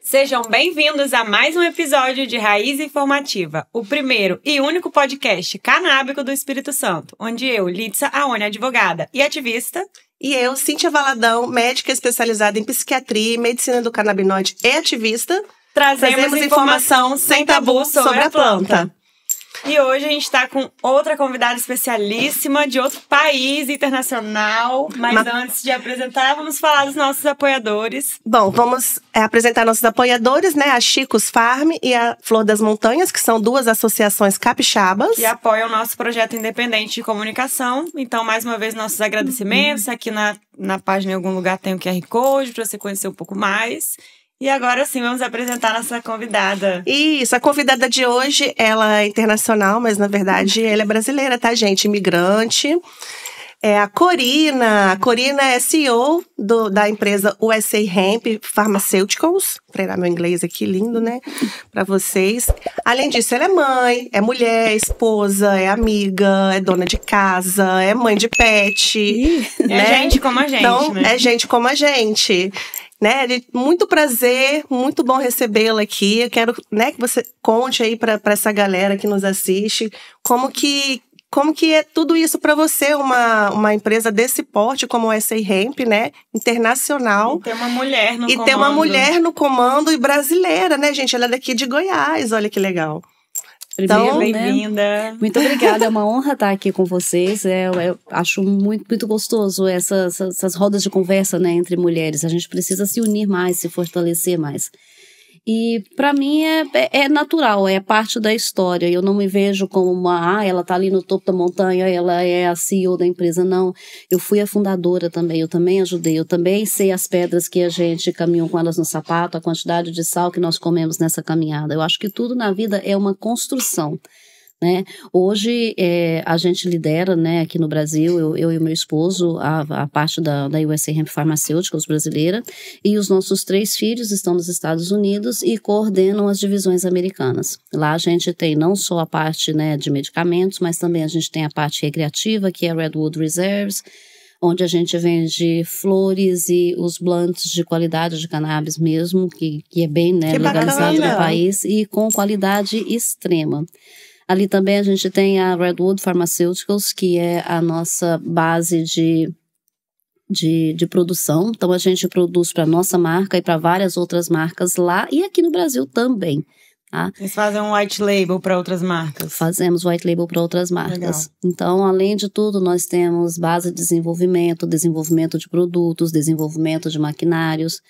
Sejam bem-vindos a mais um episódio de Raiz Informativa, o primeiro e único podcast canábico do Espírito Santo, onde eu, Lídia Aone, advogada e ativista, e eu, Cíntia Valadão, médica especializada em psiquiatria e medicina do canabinoide e ativista, trazemos informação sem tabu sobre a planta. E hoje a gente está com outra convidada especialíssima de outro país internacional. Mas antes de apresentar, vamos falar dos nossos apoiadores. Bom, vamos apresentar nossos apoiadores, né? A Chicos Farm e a Flor das Montanhas, que são duas associações capixabas. E apoiam o nosso projeto independente de comunicação. Então, mais uma vez, nossos agradecimentos. Aqui na página, em algum lugar, tem o QR Code para você conhecer um pouco mais. E agora sim, vamos apresentar nossa convidada. Isso, a convidada de hoje, ela é internacional, mas na verdade ela é brasileira, tá, gente? Imigrante. É a Corina. A Corina é CEO da empresa USA Hemp Pharmaceuticals. Vou treinar meu inglês aqui, lindo, né? Pra vocês. Além disso, ela é mãe, é mulher, é esposa, é amiga, é dona de casa, é mãe de pet. Né? É gente como a gente, então, né? É gente como a gente. Né, muito prazer, muito bom recebê-la aqui. Eu quero, né, que você conte aí para essa galera que nos assiste como que é tudo isso para você, uma empresa desse porte como o SA Hemp, né, internacional. E ter uma mulher no comando. E ter uma mulher no comando e brasileira, né, gente? Ela é daqui de Goiás, olha que legal. Então, bem-vinda. Né? Muito obrigada, é uma honra estar aqui com vocês. Eu acho muito gostoso essas rodas de conversa, né, entre mulheres. A gente precisa se unir mais, se fortalecer mais. E para mim é natural, é parte da história. Eu não me vejo como ela tá ali no topo da montanha, ela é a CEO da empresa. Não, eu fui a fundadora também, eu também ajudei, eu também sei as pedras que a gente caminhou com elas no sapato, a quantidade de sal que nós comemos nessa caminhada. Eu acho que tudo na vida é uma construção. Né? Hoje a gente lidera, né, aqui no Brasil, eu e meu esposo, a parte da USA Hemp Pharmaceuticals brasileira, e os nossos 3 filhos estão nos Estados Unidos e coordenam as divisões americanas. Lá a gente tem não só a parte, né, de medicamentos, mas também a gente tem a parte recreativa, que é a Redwood Reserves, onde a gente vende flores e os blunts de qualidade de cannabis mesmo, que é bem, né, legalizado no país, e com qualidade extrema. Ali também a gente tem a Redwood Pharmaceuticals, que é a nossa base de produção. Então, a gente produz para a nossa marca e para várias outras marcas lá e aqui no Brasil também. Tá? Vocês fazem um white label para outras marcas? Fazemos white label para outras marcas. Legal. Então, além de tudo, nós temos base de desenvolvimento de produtos, desenvolvimento de maquinários,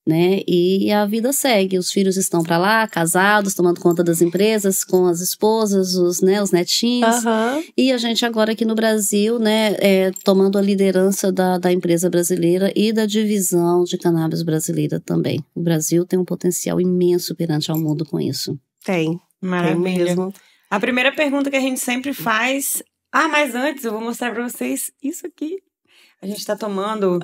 né? E a vida segue, os filhos estão para lá, casados, tomando conta das empresas, com as esposas, os netinhos. E a gente agora aqui no Brasil, né, tomando a liderança da empresa brasileira e da divisão de cannabis brasileira também. O Brasil tem um potencial imenso perante ao mundo com isso. Tem. Maravilha. Tem mesmo. A primeira pergunta que a gente sempre faz... mas antes eu vou mostrar para vocês isso aqui. A gente tá tomando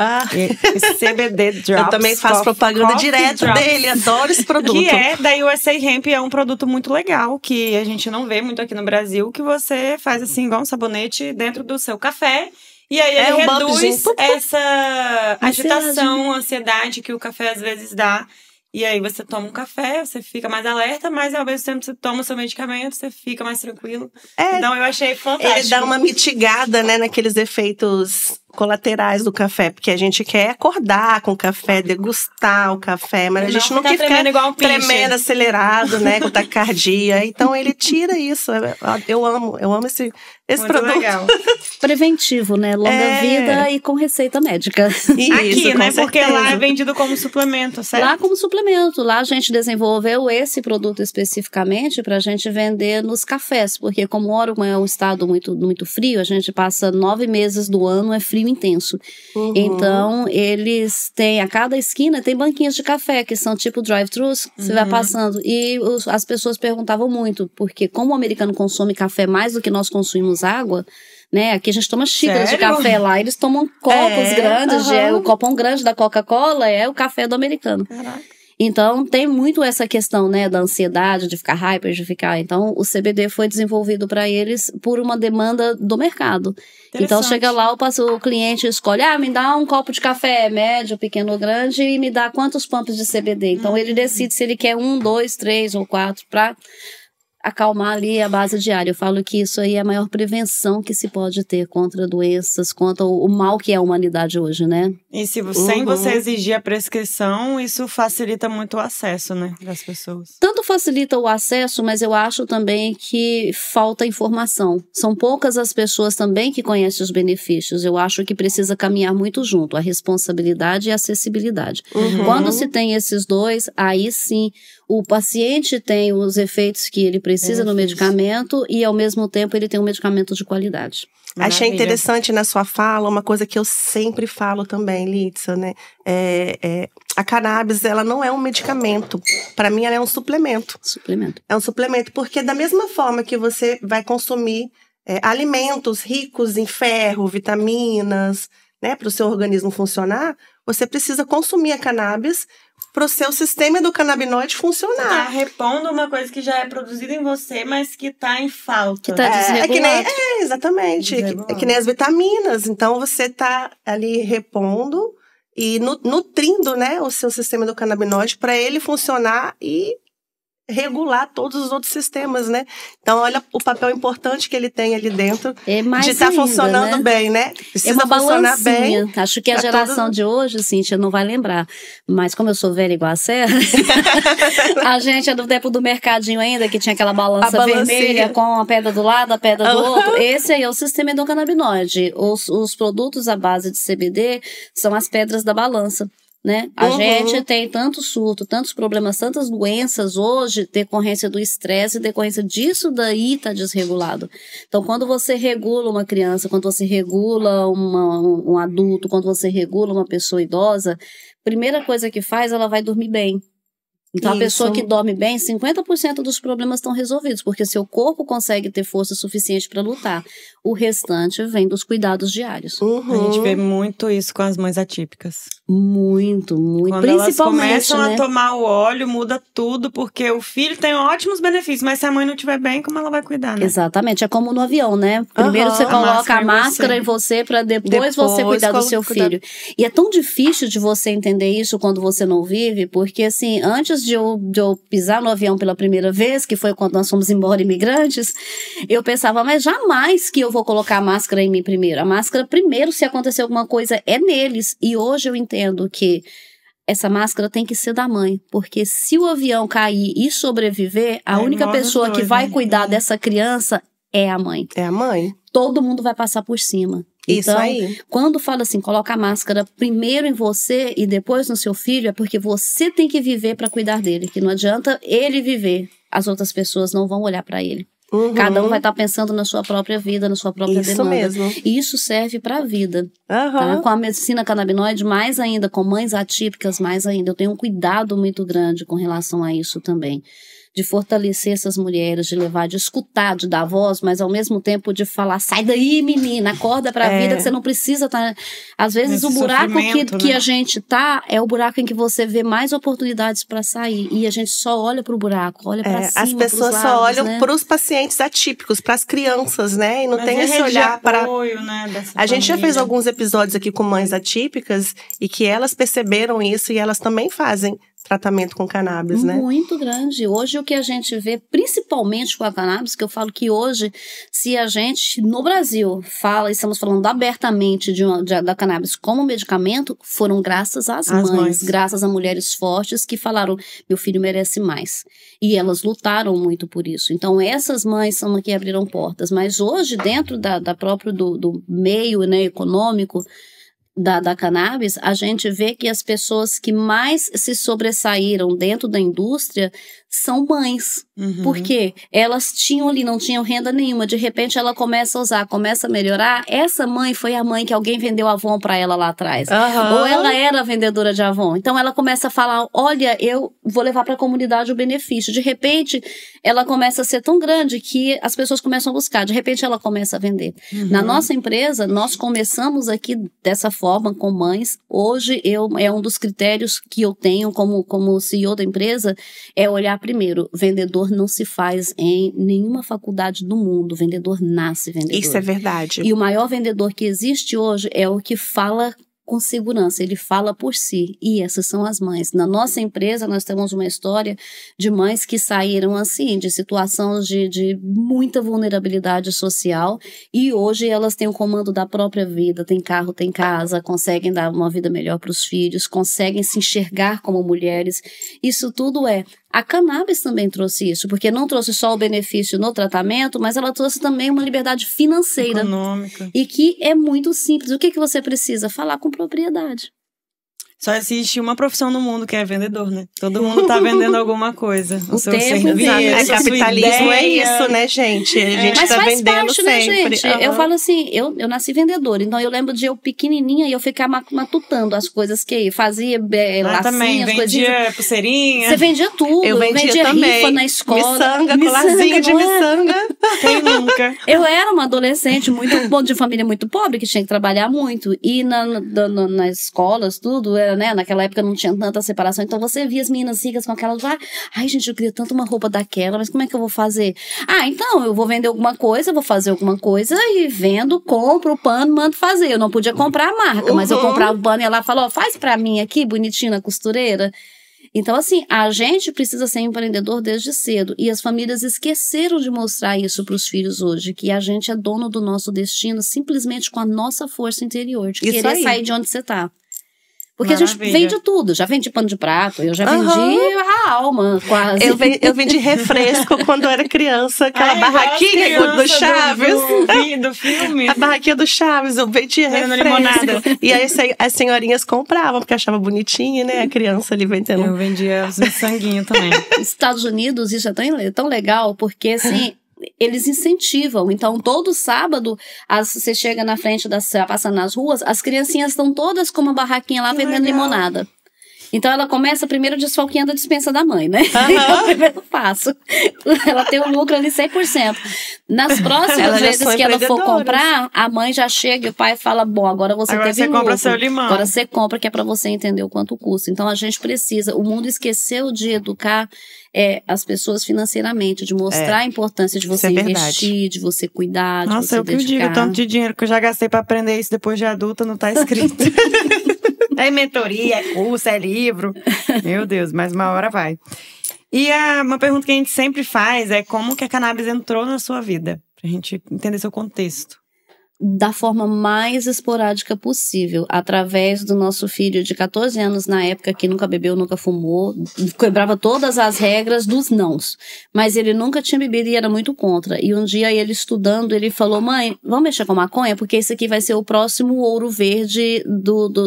esse CBD Drops. Eu também faço propaganda direto dele, adoro esse produto. Que é da USA Hemp, é um produto muito legal, que a gente não vê muito aqui no Brasil, que você faz assim, igual um sabonete dentro do seu café. E aí ele reduz essa agitação, ansiedade que o café às vezes dá. E aí você toma um café, você fica mais alerta, mas ao mesmo tempo você toma o seu medicamento, você fica mais tranquilo. Então eu achei fantástico. Ele dá uma mitigada, né, naqueles efeitos colaterais do café, porque a gente quer acordar com o café, degustar o café, mas a gente não quer ficar igual um tremendo, acelerado, né, com taquicardia. Então ele tira isso. Eu amo esse muito produto. Legal. Preventivo, né? Longa vida e com receita médica. Isso, aqui, né? Certeza. Porque lá é vendido como suplemento, certo? Lá como suplemento. Lá a gente desenvolveu esse produto especificamente pra gente vender nos cafés, porque como Oregon é um estado muito frio, a gente passa 9 meses do ano, é frio intenso. Então, eles têm, a cada esquina tem banquinhas de café, que são tipo drive-thrus, você vai passando. E as pessoas perguntavam muito, porque como o americano consome café mais do que nós consumimos água, né? Aqui a gente toma xícaras de café, lá eles tomam copos grandes, o copão grande da Coca-Cola é o café do americano. Caraca. Então, tem muito essa questão, né, da ansiedade, de ficar hyper, de ficar... Então, o CBD foi desenvolvido para eles por uma demanda do mercado. Então, chega lá, o cliente escolhe, me dá um copo de café, médio, pequeno ou grande, e me dá quantos pumps de CBD. Então, ele decide se ele quer 1, 2, 3 ou 4 para acalmar ali a base diária. Eu falo que isso aí é a maior prevenção que se pode ter contra doenças, contra o mal que é a humanidade hoje, né? E sem você exigir a prescrição, isso facilita muito o acesso, né, das pessoas. Tanto facilita o acesso, mas eu acho também que falta informação. São poucas as pessoas também que conhecem os benefícios. Eu acho que precisa caminhar muito junto, a responsabilidade e a acessibilidade. Quando se tem esses dois, aí sim, o paciente tem os efeitos que ele precisa no medicamento e, ao mesmo tempo, ele tem um medicamento de qualidade. Maravilha. Achei interessante na sua fala, uma coisa que eu sempre falo também, Lídia, né? A cannabis, ela não é um medicamento. Para mim, ela é um suplemento. É um suplemento, porque da mesma forma que você vai consumir alimentos ricos em ferro, vitaminas, né? Para o seu organismo funcionar, você precisa consumir a cannabis para o seu sistema endocannabinoide funcionar. Você tá repondo uma coisa que já é produzida em você, mas que tá em falta. Que tá desregulado. Exatamente. É que nem as vitaminas. Então, você tá ali repondo e nutrindo, né, o seu sistema endocannabinoide para ele funcionar e regular todos os outros sistemas, né? Então, olha o papel importante que ele tem ali dentro de estar funcionando bem, né? Precisa uma funcionar bem. Acho que a geração de hoje, Cíntia, não vai lembrar. Mas como eu sou velha igual a Serra, a gente é do tempo do mercadinho ainda, que tinha aquela balança vermelha com a pedra do lado, a pedra do outro. Esse aí é o sistema endocannabinoide. Os produtos à base de CBD são as pedras da balança. Né? A gente tem tanto surto, tantos problemas, tantas doenças hoje, decorrência do estresse, decorrência disso daí tá desregulado. Então, quando você regula uma criança, quando você regula um adulto, quando você regula uma pessoa idosa, primeira coisa que faz, ela vai dormir bem. Então, a pessoa que dorme bem, 50% dos problemas estão resolvidos, porque seu corpo consegue ter força suficiente para lutar. O restante vem dos cuidados diários. A gente vê muito isso com as mães atípicas. Muito. Quando principalmente, elas começam a tomar o óleo, muda tudo, porque o filho tem ótimos benefícios, mas se a mãe não estiver bem, como ela vai cuidar, né? Exatamente, é como no avião, né? Primeiro você coloca a máscara em você para depois você cuidar do seu filho. E é tão difícil de você entender isso quando você não vive, porque assim, antes de eu pisar no avião pela primeira vez, que foi quando nós fomos embora imigrantes, eu pensava, mas jamais que eu vou colocar a máscara em mim primeiro. A máscara primeiro, se acontecer alguma coisa, é neles. E hoje eu entendo que essa máscara tem que ser da mãe, porque se o avião cair e sobreviver, a única pessoa que vai cuidar dessa criança é a mãe. É a mãe. Todo mundo vai passar por cima. Isso então, aí. Quando fala assim, coloca a máscara primeiro em você e depois no seu filho, é porque você tem que viver para cuidar dele, que não adianta ele viver, as outras pessoas não vão olhar para ele. Cada um vai estar pensando na sua própria vida, na sua própria demanda. Mesmo. E isso serve para a vida. Tá? Com a medicina canabinoide, mais ainda, com mães atípicas, mais ainda. Eu tenho um cuidado muito grande com relação a isso também. De fortalecer essas mulheres, de levar, de escutar, de dar voz, mas ao mesmo tempo de falar, sai daí, menina, acorda pra vida, que você não precisa estar... Às vezes o buraco que a gente tá, é o buraco em que você vê mais oportunidades pra sair, e a gente só olha pro buraco, olha pra cima, as pessoas só olham pros pacientes atípicos, pras crianças, né, e não tem esse olhar para... apoio, né, a gente já fez alguns episódios aqui com mães atípicas, e que elas perceberam isso, e elas também fazem tratamento com cannabis, né? Muito grande. Hoje o que a gente vê, principalmente com a cannabis, que eu falo que hoje, se a gente, no Brasil, estamos falando abertamente da cannabis como medicamento, foram graças às mães, graças a mulheres fortes que falaram, meu filho merece mais. E elas lutaram muito por isso. Então, essas mães são as que abriram portas. Mas hoje, dentro da próprio do meio, né, econômico, da cannabis, a gente vê que as pessoas que mais se sobressaíram dentro da indústria são mães. Por quê? Elas tinham ali, não tinham renda nenhuma, de repente ela começa a usar, começa a melhorar. Essa mãe foi a mãe que alguém vendeu Avon pra ela lá atrás. Ou ela era vendedora de Avon. Então ela começa a falar, olha, eu vou levar pra comunidade o benefício. De repente, ela começa a ser tão grande que as pessoas começam a buscar. De repente, ela começa a vender. Na nossa empresa, nós começamos aqui dessa forma. forma com mães. Hoje, é um dos critérios que eu tenho como CEO da empresa, é olhar primeiro, vendedor não se faz em nenhuma faculdade do mundo, vendedor nasce vendedor. Isso é verdade. E o maior vendedor que existe hoje é o que fala com segurança, ele fala por si, e essas são as mães. Na nossa empresa, nós temos uma história de mães que saíram assim, de situações de muita vulnerabilidade social, e hoje elas têm o comando da própria vida, tem carro, tem casa, conseguem dar uma vida melhor para os filhos, conseguem se enxergar como mulheres. Isso tudo a cannabis também trouxe isso, porque não trouxe só o benefício no tratamento, mas ela trouxe também uma liberdade financeira. Econômica. E que é muito simples. O que você precisa? Falar com propriedade. Só existe uma profissão no mundo que é vendedor, né? Todo mundo tá vendendo alguma coisa. O seu serviço, capitalismo é isso, né, gente? A gente mas tá faz vendendo parte, sempre. Né, gente? Eu falo assim, eu nasci vendedora, então eu lembro de eu pequenininha e eu ficar matutando as coisas que fazia, lacinhas, também, vendia pulseirinha. Você vendia tudo. Eu vendia também. Rifa na escola. Miçanga, colarzinho de miçanga. Quem nunca? Eu era uma adolescente de família muito pobre, que tinha que trabalhar muito. E nas escolas, tudo, né? Naquela época não tinha tanta separação. Então você via as meninas ricas com aquelas... Ai, gente, eu queria tanto uma roupa daquela, mas como é que eu vou fazer? Então, eu vou vender alguma coisa, vou fazer alguma coisa e vendo, compro o pano, mando fazer. Eu não podia comprar a marca, mas eu comprava o pano e ela falou, faz pra mim aqui, bonitinho na costureira. Então, assim, a gente precisa ser empreendedor desde cedo. E as famílias esqueceram de mostrar isso para os filhos hoje, que a gente é dono do nosso destino simplesmente com a nossa força interior, de isso querer aí. Sair de onde você tá. Porque a gente vende tudo, já vendi pano de prato, eu já vendi a alma, quase. Eu vendi refresco quando eu era criança, aquela barraquinha do Chaves. Do filme. A barraquinha do Chaves, eu vendia refresco. Limonada. E aí as senhorinhas compravam, porque achavam bonitinha, né? A criança ali vendendo. Eu vendia os sanguinhos também. Nos Estados Unidos, isso é tão legal, porque assim... Eles incentivam, então todo sábado você chega na frente, passando nas ruas, as criancinhas estão todas com uma barraquinha lá vendendo limonada. Então ela começa primeiro desfalqueando a dispensa da mãe, né? É o primeiro passo. Ela tem um lucro ali 100%. Nas próximas vezes que ela for comprar, a mãe já chega e o pai fala, bom, agora você teve você compra seu limão. Agora você compra, que é pra você entender o quanto custa. Então a gente precisa, o mundo esqueceu de educar as pessoas financeiramente, de mostrar a importância de você investir, de você cuidar, de você dedicar. Nossa, eu que digo, tanto de dinheiro que eu já gastei pra aprender isso depois de adulta, não tá escrito. É mentoria, é curso, é livro. Meu Deus, mas uma hora vai. E uma pergunta que a gente sempre faz é como que a cannabis entrou na sua vida? Pra gente entender seu contexto. Da forma mais esporádica possível, através do nosso filho de 14 anos na época, que nunca bebeu, nunca fumou, quebrava todas as regras dos nãos, mas ele nunca tinha bebido e era muito contra. E um dia ele estudando, ele falou, mãe, vamos mexer com maconha? Porque esse aqui vai ser o próximo ouro verde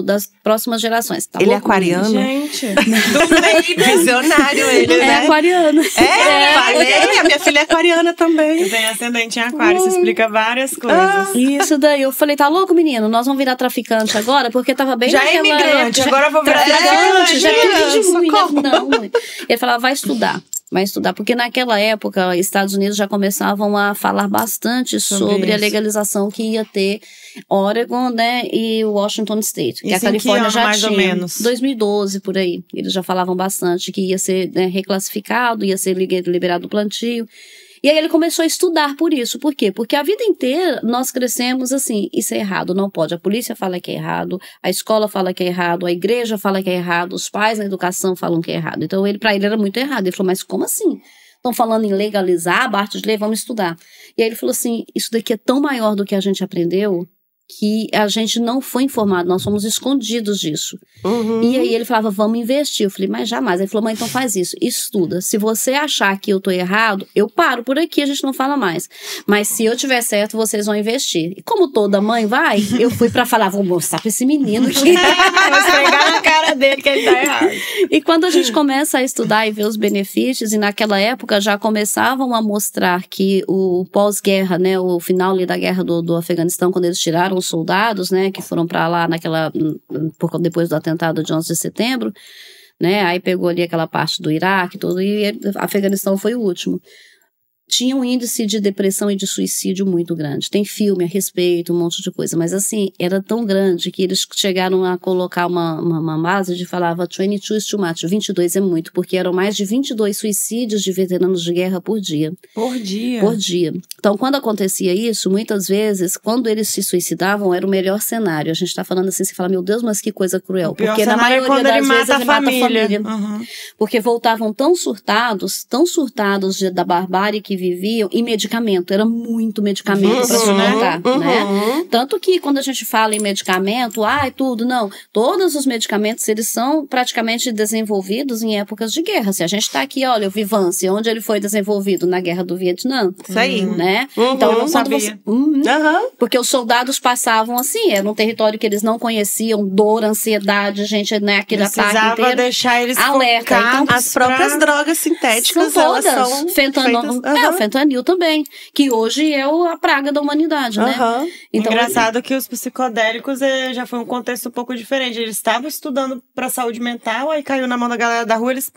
das próximas gerações. Tá ele é aquariano? Gente, visionário ele, né? É aquariano. Falei, a minha filha é aquariana também. Tem ascendente em aquário, isso explica várias coisas. Isso daí, eu falei, tá louco, menino? Nós vamos virar traficante agora? Porque tava bem já é imigrante, agora eu vou virar traficante. Já é de ruim, não. Ele falava, vai estudar, porque naquela época, Estados Unidos já começavam a falar bastante sobre a legalização que ia ter Oregon, né, e Washington State, que a Califórnia já mais tinha. Ou menos? 2012, por aí. Eles já falavam bastante que ia ser reclassificado, ia ser liberado do plantio. E aí ele começou a estudar por isso. Por quê? Porque a vida inteira nós crescemos assim, isso é errado, não pode. A polícia fala que é errado, a escola fala que é errado, a igreja fala que é errado, os pais na educação falam que é errado. Então pra ele era muito errado. Ele falou, mas como assim? Estão falando em legalizar, aborto de lei, vamos estudar. E aí ele falou assim, isso daqui é tão maior do que a gente aprendeu, que a gente não foi informado, nós fomos escondidos disso. E aí ele falava, vamos investir. Eu falei, mas jamais. Ele falou, mãe, então faz isso, estuda. Se você achar que eu tô errado, eu paro por aqui, a gente não fala mais. Mas se eu tiver certo, vocês vão investir. E como toda mãe vai, eu fui pra falar, vou mostrar pra esse menino que... Vou esfregar na cara dele que ele tá errado. E quando a gente começa a estudar e ver os benefícios, e naquela época já começavam a mostrar que o pós-guerra, né, o final ali da guerra do Afeganistão, quando eles tiraram os soldados, né, que foram para lá depois do atentado de 11 de setembro, né, aí pegou ali aquela parte do Iraque, tudo, e Afeganistão foi o último. tinha um índice de depressão e de suicídio muito grande. Tem filme a respeito, um monte de coisa. Mas assim, era tão grande que eles chegaram a colocar uma base de falava 22 is too much, 22 é muito, porque eram mais de 22 suicídios de veteranos de guerra por dia. Por dia? Por dia. Então, quando acontecia isso, muitas vezes, quando eles se suicidavam, era o melhor cenário. A gente tá falando assim, você fala, meu Deus, mas que coisa cruel. Porque na maioria das vezes ele mata a família. Uhum. Porque voltavam tão surtados da barbárie que viviam, e medicamento, era muito medicamento para suportar, né? Tanto que quando a gente fala em medicamento, tudo, não, todos os medicamentos, eles são praticamente desenvolvidos em épocas de guerra. Se a gente tá aqui, olha, o Vivance, onde ele foi desenvolvido? Na Guerra do Vietnã. Isso aí. Né? Então, não sabia. Porque os soldados passavam assim, era um território que eles não conheciam, dor, ansiedade, gente, né, aquele ataque inteiro. Deixar eles alerta. Então, as próprias drogas sintéticas, são todas. Elas são O fentanil também, que hoje é a praga da humanidade, né? Então, engraçado que os psicodélicos já foi um contexto um pouco diferente. Eles estavam estudando pra saúde mental, aí caiu na mão da galera da rua, eles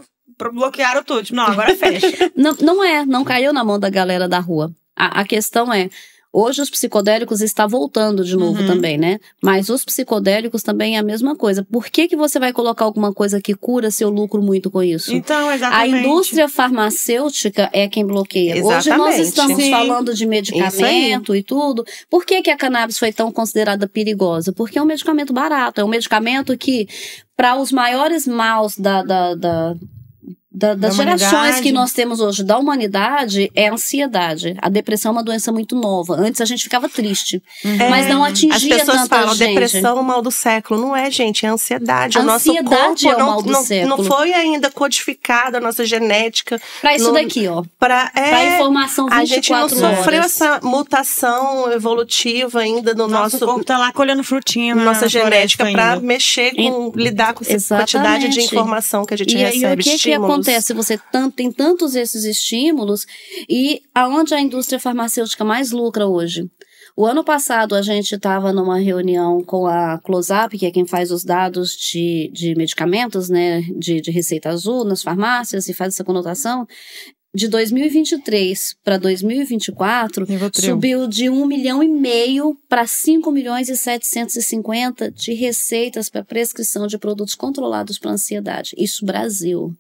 bloquearam tudo. Tipo, não, agora fecha. Não caiu na mão da galera da rua. A questão é, hoje os psicodélicos estão voltando de novo também, né? Mas os psicodélicos também é a mesma coisa. Por que você vai colocar alguma coisa que cura se eu lucro muito com isso? Então, exatamente. A indústria farmacêutica é quem bloqueia. Exatamente. Hoje nós estamos falando de medicamento e tudo. Por que a cannabis foi tão considerada perigosa? Porque é um medicamento barato. É um medicamento que, para os maiores maus das gerações que nós temos hoje da humanidade, é a ansiedade. A depressão é uma doença muito nova. Antes a gente ficava triste, mas não atingia tanta gente. As pessoas falam, depressão é o mal do século. Não é, gente, é ansiedade. A ansiedade é o mal do século. Não foi ainda codificada a nossa genética. Pra isso daqui, ó. Pra informação 24 horas. A gente não sofreu essa mutação evolutiva ainda no nosso corpo tá lá colhendo frutinha na nossa genética pra mexer com, lidar com essa quantidade de informação que a gente recebe, estímulos. Acontece, você tem tantos esses estímulos, e aonde a indústria farmacêutica mais lucra hoje? O ano passado a gente estava numa reunião com a Close-Up, que é quem faz os dados de medicamentos, né, de receita azul nas farmácias e faz essa conotação. De 2023 para 2024, subiu de 1,5 milhão para 5.750.000 de receitas para prescrição de produtos controlados para ansiedade. Isso Brasil.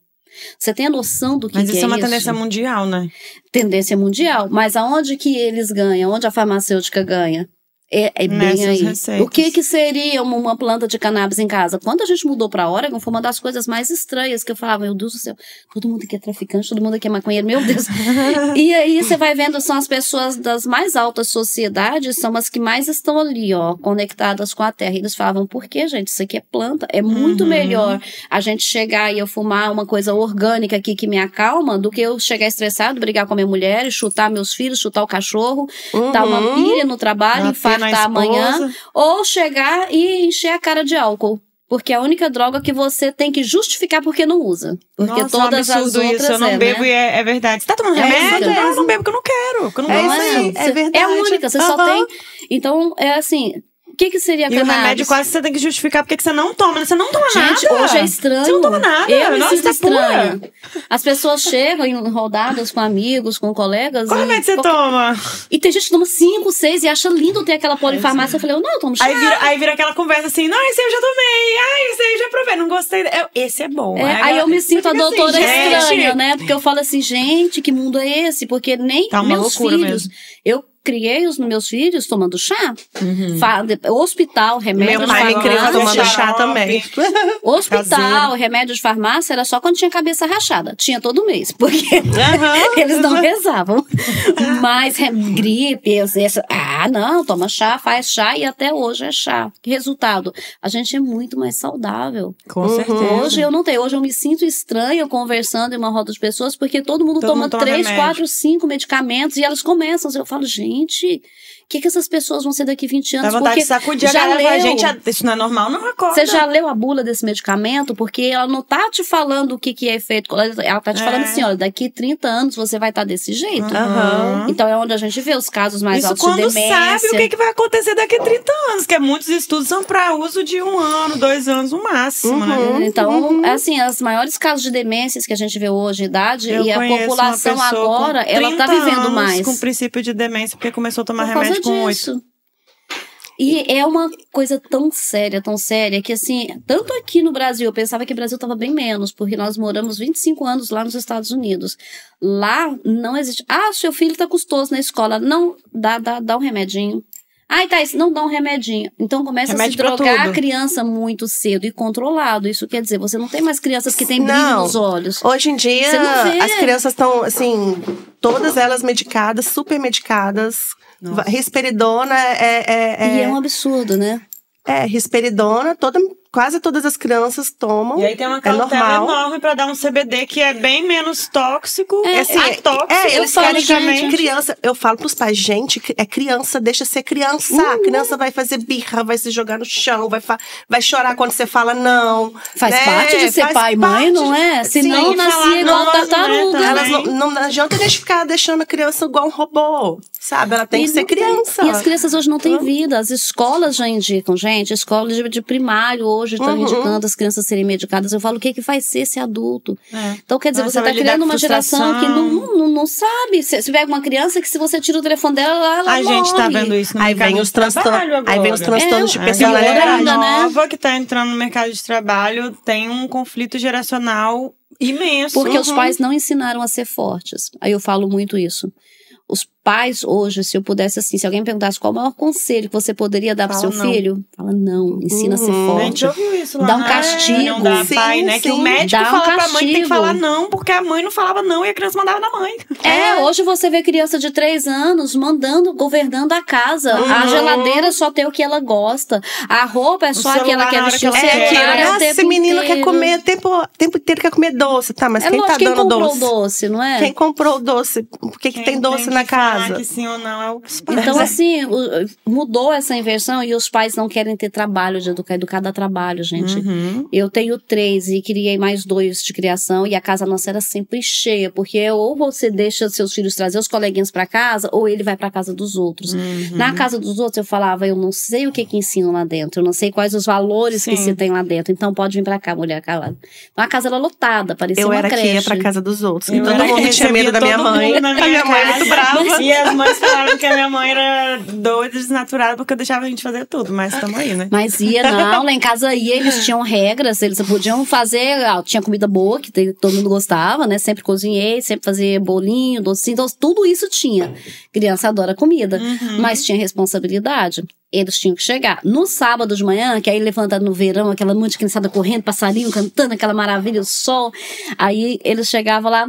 Você tem a noção do que é isso? Mas isso é uma tendência mundial, né? Tendência mundial. Mas aonde que eles ganham? Onde a farmacêutica ganha? É bem aí. Receitas. O que seria uma planta de cannabis em casa? Quando a gente mudou pra Oregon, foi uma das coisas mais estranhas que eu falava, meu Deus do céu, todo mundo aqui é traficante, todo mundo aqui é maconheiro, meu Deus. E aí você vai vendo, são as pessoas das mais altas sociedades, são as que mais estão ali, ó, conectadas com a terra. E eles falavam, por que, gente? Isso aqui é planta. É muito melhor a gente chegar e eu fumar uma coisa orgânica aqui que me acalma, do que eu chegar estressado, brigar com a minha mulher, chutar meus filhos, chutar o cachorro, dar uma pilha no trabalho, infartar amanhã, ou chegar e encher a cara de álcool. Porque é a única droga que você tem que justificar porque não usa. Porque todas as outras isso. Eu não bebo, né? E é verdade. Você tá tomando remédio? Não, eu não bebo porque eu não quero. Porque eu não isso. É verdade. É a única, você só tem. Então, é assim. O que seria cannabis? E o remédio quase você tem que justificar porque você não toma. Você não toma nada. Gente, hoje é estranho. Você não toma nada. Eu me sinto estranho. As pessoas chegam em rodadas com amigos, com colegas. Qual remédio você toma? E tem gente que toma 5, 6 e acha lindo ter aquela polifarmácia. Eu falei, eu tomo chá. Aí vira aquela conversa assim, não, esse eu já tomei. Esse aí eu já provei, não gostei. Esse é bom. Aí eu me sinto a doutora estranha, né? Porque eu falo assim, gente, que mundo é esse? Porque nem meus filhos... Eu criei os meus filhos tomando chá. Hospital, remédio de farmácia. Meu pai me criou tomando chá também. Hospital, remédio de farmácia era só quando tinha cabeça rachada. Tinha todo mês, porque eles não rezavam. Mas gripe, não, toma chá, faz chá e até hoje é chá. Resultado, a gente é muito mais saudável. Com certeza. Hoje eu não tenho. Hoje eu me sinto estranha conversando em uma roda de pessoas porque todo mundo toma 3, 4, 5 medicamentos e elas começam. Eu falo, gente, o que essas pessoas vão ser daqui 20 anos? Dá vontade de sacudir a galera, gente, isso não é normal, não acorda. Você já leu a bula desse medicamento? Porque ela não tá te falando o que é efeito. Ela tá te falando assim, olha, daqui 30 anos você vai estar desse jeito. Então é onde a gente vê os casos mais altos de demência. sabe o que vai acontecer daqui a 30 anos, que muitos estudos são para uso de 1 ano, 2 anos no máximo, né? Então, assim, os maiores casos de demências que a gente vê hoje, idade, e a população agora, ela tá vivendo mais. Com princípio de demência, porque começou a tomar remédio com 8. E é uma coisa tão séria, que assim, tanto aqui no Brasil, eu pensava que o Brasil estava bem menos, porque nós moramos 25 anos lá nos Estados Unidos. Lá não existe, seu filho tá custoso na escola, não, dá um remedinho. Thaís, não dá um remedinho. Então começa a se drogar a criança muito cedo e controlado. Isso quer dizer, você não tem mais crianças que têm brilho nos olhos. Hoje em dia, as crianças estão, assim, todas elas medicadas, super medicadas. Nossa. Risperidona E é um absurdo, né? Risperidona, quase todas as crianças tomam. E aí tem uma cautela enorme pra dar um CBD que é bem menos tóxico. Eles querem criança. Eu falo pros pais, gente, é criança, deixa ser criança. A criança vai fazer birra, vai se jogar no chão, vai chorar quando você fala não. Faz parte de ser pai e mãe, não é? Senão nascia igual tartaruga. Não adianta ficar deixando a criança igual um robô, sabe? Ela tem que ser criança. E as crianças hoje não têm vida. As escolas já indicam, gente, escola de primário hoje estão indicando as crianças serem medicadas. Eu falo, o que vai ser esse adulto? Então, quer dizer, você está criando uma geração que não sabe. Se pega uma criança que se você tira o telefone dela, ela morre. A gente tá vendo isso no mercado de trabalho. Aí vem os transtornos de personalidade. A nova que tá entrando no mercado de trabalho tem um conflito geracional imenso. Porque os pais não ensinaram a ser fortes. Aí eu falo muito isso. Os pais hoje, se eu pudesse assim, se alguém me perguntasse qual o maior conselho que você poderia dar pro seu filho, fala não, ensina a ser forte. A gente ouviu isso lá. Dá um castigo. Não dá pai, né? Que o médico fala pra mãe que tem que falar não, porque a mãe não falava não e a criança mandava na mãe. Hoje você vê criança de 3 anos governando a casa. A geladeira só tem o que ela gosta. A roupa é só a que ela quer vestir. Esse menino quer comer o tempo inteiro, quer comer doce, tá? Mas quem tá dando doce? Quem comprou o doce, não é? Quem comprou o doce? Por que tem doce na casa? Que sim ou não é os pais. Então, assim, mudou essa inversão e os pais não querem ter trabalho de educar dá trabalho, gente. Eu tenho 3 e criei mais 2 de criação e a casa nossa era sempre cheia, porque ou você deixa seus filhos trazer os coleguinhas pra casa ou ele vai pra casa dos outros. Na casa dos outros eu falava, eu não sei o que ensinam lá dentro, eu não sei quais os valores que se tem lá dentro, então pode vir pra cá, mulher calada. Então a casa era lotada, parecia uma creche. Eu era que ia pra casa dos outros, e todo mundo tinha medo da minha mãe. A minha mãe era muito brava. E as mães falaram que a minha mãe era doida, desnaturada, porque eu deixava a gente fazer tudo, mas estamos aí, né? Mas lá em casa eles tinham regras, eles podiam fazer, tinha comida boa, que todo mundo gostava, né? Sempre cozinhei, sempre fazia bolinho, docinho, então tudo isso tinha. Criança adora comida, mas tinha responsabilidade. Eles tinham que chegar. No sábado de manhã, que aí levanta no verão, aquela monte de criançada correndo, passarinho cantando, aquela maravilha, o sol. Aí eles chegavam lá,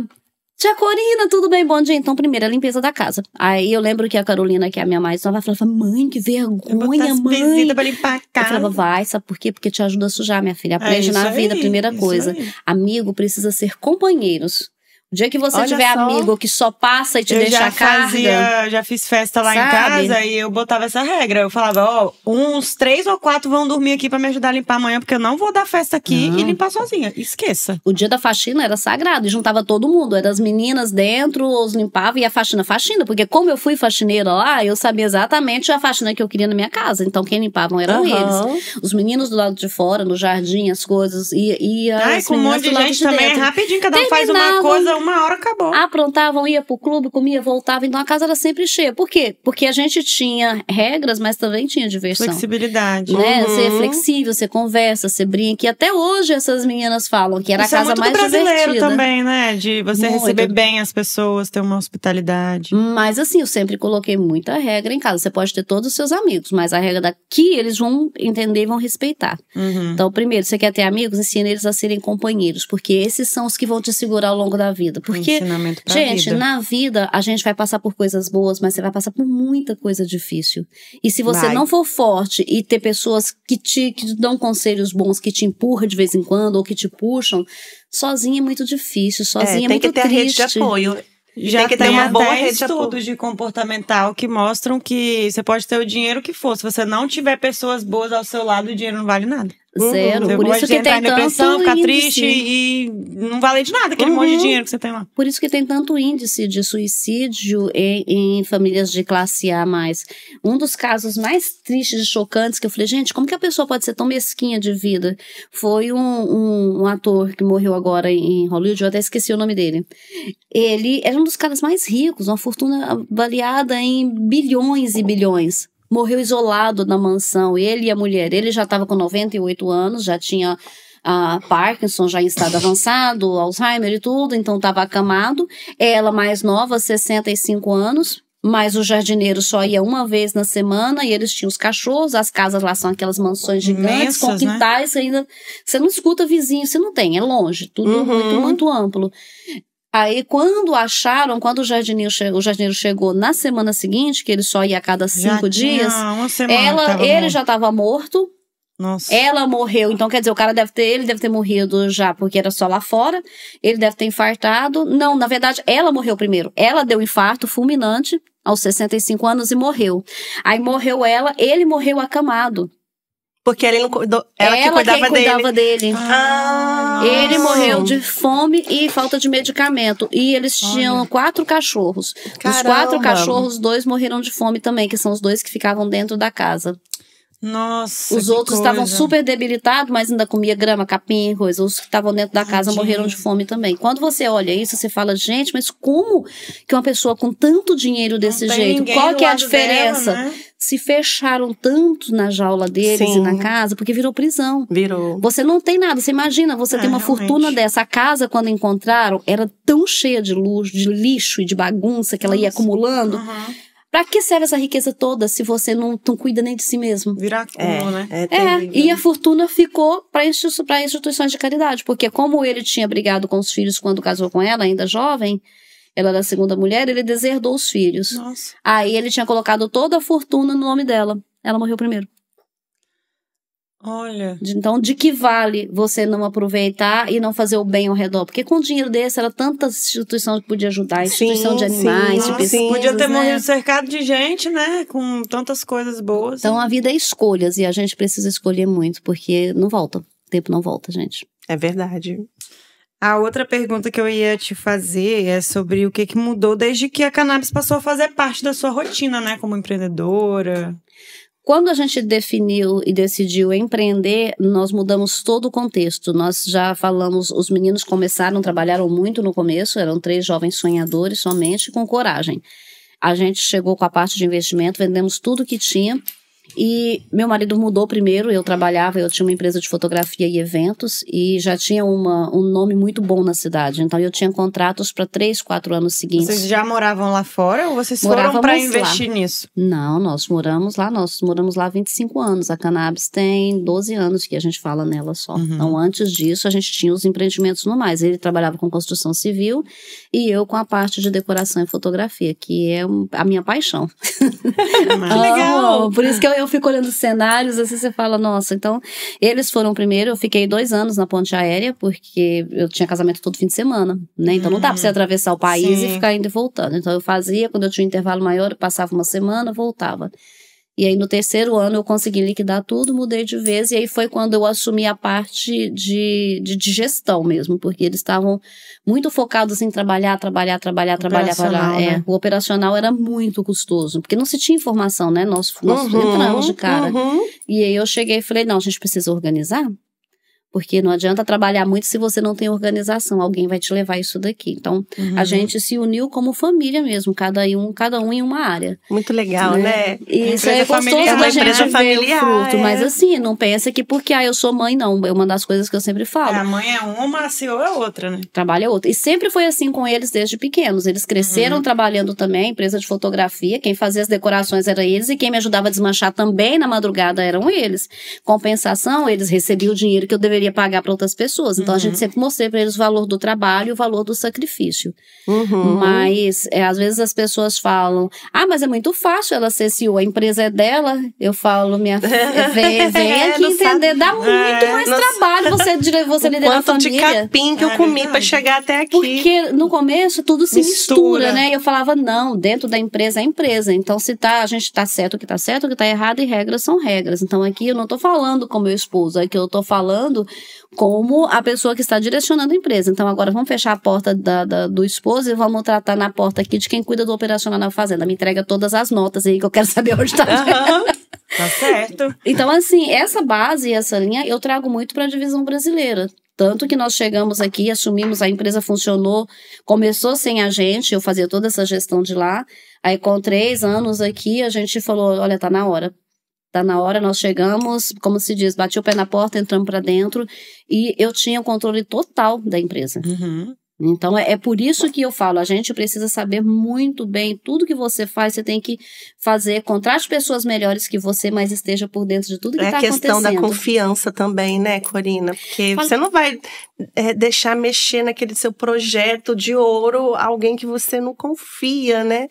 tia Corina, tudo bem? Bom dia. Então, primeiro, a limpeza da casa. Aí eu lembro que a Carolina, que é a minha mais nova, falava, mãe, que vergonha, mãe. Pra limpar a casa. Eu falava, vai, sabe por quê? Porque te ajuda a sujar, minha filha. Aprende na vida, primeira coisa. Amigo precisa ser companheiros. O dia que você tiver amigo que só passa e te deixa a carga... Já fiz festa lá em casa e eu botava essa regra. Eu falava, uns 3 ou 4 vão dormir aqui pra me ajudar a limpar amanhã, porque eu não vou dar festa aqui e limpar sozinha. Esqueça. O dia da faxina era sagrado e juntava todo mundo. Eram as meninas dentro, os limpavam e a faxina. Porque como eu fui faxineira lá, eu sabia exatamente a faxina que eu queria na minha casa. Então quem limpavam eram eles. Os meninos do lado de fora, no jardim, as coisas. E as com um monte de gente também. É rapidinho, cada um faz uma coisa, uma hora acabou. Aprontavam, ia pro clube, comia, voltava. Então a casa era sempre cheia. Por quê? Porque a gente tinha regras, mas também tinha diversão. Flexibilidade. Né? Você é flexível, você conversa, você brinca. E até hoje essas meninas falam que era a casa mais divertida. Isso é muito brasileiro também, né? De você receber bem as pessoas, ter uma hospitalidade. Mas assim, eu sempre coloquei muita regra em casa. Você pode ter todos os seus amigos, mas a regra daqui eles vão entender e vão respeitar. Então, primeiro, você quer ter amigos, ensina eles a serem companheiros. Porque esses são os que vão te segurar ao longo da vida. Porque gente, na vida a gente vai passar por coisas boas, mas você vai passar por muita coisa difícil. E se você não for forte e ter pessoas que te dão conselhos bons, que te empurram de vez em quando ou que te puxam, sozinha é muito difícil, sozinha é muito triste. Tem que ter rede de apoio. Já tem uma boa rede de estudos de comportamental que mostram que você pode ter o dinheiro que for. Se você não tiver pessoas boas ao seu lado, o dinheiro não vale nada. Zero. Você por isso que tem tanto depressão, ficar índice. triste e não vale de nada aquele monte de dinheiro que você tem lá. Por isso que tem tanto índice de suicídio em famílias de classe A+. Um dos casos mais tristes e chocantes que eu falei, gente, como que a pessoa pode ser tão mesquinha de vida? Foi um ator que morreu agora em Hollywood, eu até esqueci o nome dele. Ele era um dos caras mais ricos, uma fortuna avaliada em bilhões e bilhões. Morreu isolado na mansão, ele e a mulher. Ele já estava com 98 anos, já tinha Parkinson, já em estado avançado, Alzheimer e tudo, então estava acamado. Ela mais nova, 65 anos, mas o jardineiro só ia uma vez na semana e eles tinham os cachorros, as casas lá são aquelas mansões gigantes, com quintais, ainda você não escuta vizinho, você não tem, é longe, tudo muito, muito amplo. Aí, quando o jardineiro chegou na semana seguinte, que ele só ia a cada 5 dias, ele já estava morto. Nossa. Ela morreu, então quer dizer, ele deve ter morrido já, porque era só lá fora, ele deve ter infartado. Não, na verdade, ela morreu primeiro. Ela deu infarto fulminante aos 65 anos e morreu. Aí morreu ela, ele morreu acamado. Porque ela que cuidava dele. Ele morreu de fome e falta de medicamento. E eles tinham 4 cachorros. Caramba. Dos 4 cachorros, 2 morreram de fome também, que são os 2 que ficavam dentro da casa. Nossa, os outros estavam super debilitados, mas ainda comia grama, capim, coisa. Os que estavam dentro da casa morreram de fome também. Quando você olha isso, você fala, gente, mas como que uma pessoa com tanto dinheiro desse jeito, qual que é a diferença? Dela, né? Se fecharam tanto na jaula deles e na casa, porque virou prisão. Virou. Você não tem nada. Você imagina, você tem uma fortuna dessa. A casa, quando encontraram, era tão cheia de lixo e de bagunça que ela ia acumulando. Pra que serve essa riqueza toda se você não cuida nem de si mesmo? Virar acúmulo, né? E a fortuna ficou para instituições de caridade, porque como ele tinha brigado com os filhos quando casou com ela, ainda jovem, ela era a segunda mulher, ele deserdou os filhos. Nossa. Aí ele tinha colocado toda a fortuna no nome dela. Ela morreu primeiro. Olha. Então, de que vale você não aproveitar e não fazer o bem ao redor? Porque com dinheiro desse, era tanta instituição que podia ajudar, instituição de animais, de pesquisas, podia ter morrido cercado de gente, né? Com tantas coisas boas. Então, a vida é escolhas e a gente precisa escolher muito, porque não volta. O tempo não volta, gente. É verdade. A outra pergunta que eu ia te fazer é sobre o que mudou desde que a cannabis passou a fazer parte da sua rotina, né? Como empreendedora. Quando a gente definiu e decidiu empreender, nós mudamos todo o contexto. Nós já falamos, os meninos trabalharam muito no começo, eram 3 jovens sonhadores somente, com coragem. A gente chegou com a parte de investimento, vendemos tudo que tinha. E meu marido mudou primeiro, eu tinha uma empresa de fotografia e eventos e já tinha um nome muito bom na cidade, então eu tinha contratos para 3, 4 anos seguintes. Vocês já moravam lá fora ou vocês foram para investir nisso? Não, nós moramos lá há 25 anos, a cannabis tem 12 anos que a gente fala nela só. Então antes disso a gente tinha os empreendimentos normais, ele trabalhava com construção civil e eu com a parte de decoração e fotografia, que é a minha paixão. Legal! Por isso que eu fico olhando os cenários, assim você fala, nossa, então eles foram primeiro, eu fiquei 2 anos na ponte aérea, porque eu tinha casamento todo fim de semana, né, então não dá pra você atravessar o país e ficar indo e voltando, então eu fazia, quando eu tinha um intervalo maior, eu passava uma semana, voltava. E aí no 3º ano eu consegui liquidar tudo, mudei de vez, e aí foi quando eu assumi a parte de gestão mesmo, porque eles estavam muito focados em trabalhar. Né? O operacional era muito custoso, porque não se tinha informação, né? Nós entramos de cara. E aí eu cheguei e falei, não, a gente precisa organizar. Porque não adianta trabalhar muito se você não tem organização. Alguém vai te levar isso daqui. Então, a gente se uniu como família mesmo. Cada um em uma área. Muito legal, né? Isso é gostoso da gente ver o fruto. Mas assim, não pensa que porque eu sou mãe, não. É uma das coisas que eu sempre falo. A mãe é uma, a CEO é outra, né? Trabalho é outra. E sempre foi assim com eles desde pequenos. Eles cresceram trabalhando também, empresa de fotografia. Quem fazia as decorações era eles. E quem me ajudava a desmanchar também na madrugada eram eles. Compensação, eles recebiam o dinheiro que eu deveria poderia pagar para outras pessoas. Então, a gente sempre mostrei para eles o valor do trabalho e o valor do sacrifício. Mas, às vezes as pessoas falam, mas é muito fácil ela ser CEO, a empresa é dela. Eu falo, minha filha, vem aqui entender, dá muito mais trabalho você liderar a família. Quanto de capim que eu comi para chegar até aqui. Porque no começo tudo se mistura, né? Eu falava, não, dentro da empresa é empresa. Então, se a gente tá certo, o que tá certo, o que tá errado, e regras são regras. Então, aqui eu não tô falando com meu esposo, aqui eu tô falando como a pessoa que está direcionando a empresa. Então, agora vamos fechar a porta do esposo e vamos tratar na porta aqui de quem cuida do operacional na fazenda. Me entrega todas as notas aí que eu quero saber onde tá. Tá certo. Então, assim, essa base e essa linha eu trago muito para a divisão brasileira. Tanto que nós chegamos aqui, assumimos, a empresa funcionou, começou sem a gente, eu fazia toda essa gestão de lá. Aí, com 3 anos aqui, a gente falou, olha, tá na hora. Tá na hora, nós chegamos, como se diz, bati o pé na porta, entramos para dentro e eu tinha o controle total da empresa. Então, é por isso que eu falo, a gente precisa saber muito bem tudo que você faz, você tem que fazer, contrate pessoas melhores que você, mas esteja por dentro de tudo que está acontecendo. É a questão da confiança também, né, Corina? Porque você não vai deixar mexer naquele seu projeto de ouro alguém que você não confia, né?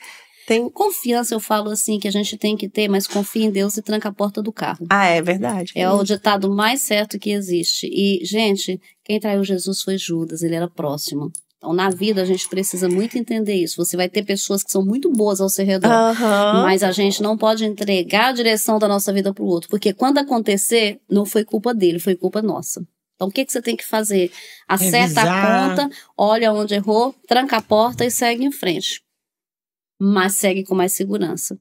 Tem confiança, eu falo assim, que a gente tem que ter, mas confia em Deus e tranca a porta do carro. É verdade. É o ditado mais certo que existe. E, gente, quem traiu Jesus foi Judas, ele era próximo. Então, na vida, a gente precisa muito entender isso. Você vai ter pessoas que são muito boas ao seu redor, mas a gente não pode entregar a direção da nossa vida para o outro, porque quando acontecer, não foi culpa dele, foi culpa nossa. Então, o que você tem que fazer? Acerta a conta, olha onde errou, tranca a porta e segue em frente. Mas segue com mais segurança,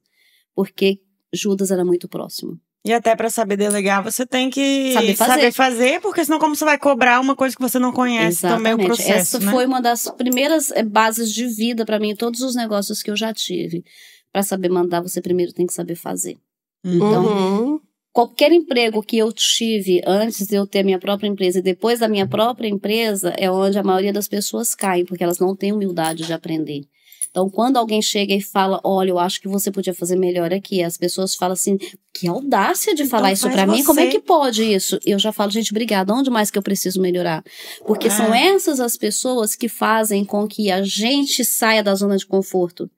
porque Judas era muito próximo. E até para saber delegar, você tem que saber fazer, porque senão como você vai cobrar uma coisa que você não conhece? Exatamente. Também o processo, Essa foi uma das primeiras bases de vida para mim, todos os negócios que eu já tive. Para saber mandar, você primeiro tem que saber fazer. Então, qualquer emprego que eu tive antes de eu ter a minha própria empresa e depois da minha própria empresa é onde a maioria das pessoas caem, porque elas não têm humildade de aprender. Então, quando alguém chega e fala, olha, eu acho que você podia fazer melhor aqui, as pessoas falam assim, que audácia de falar isso pra mim, como é que pode isso? Eu já falo, gente, obrigada, onde mais que eu preciso melhorar? Porque são essas as pessoas que fazem com que a gente saia da zona de conforto.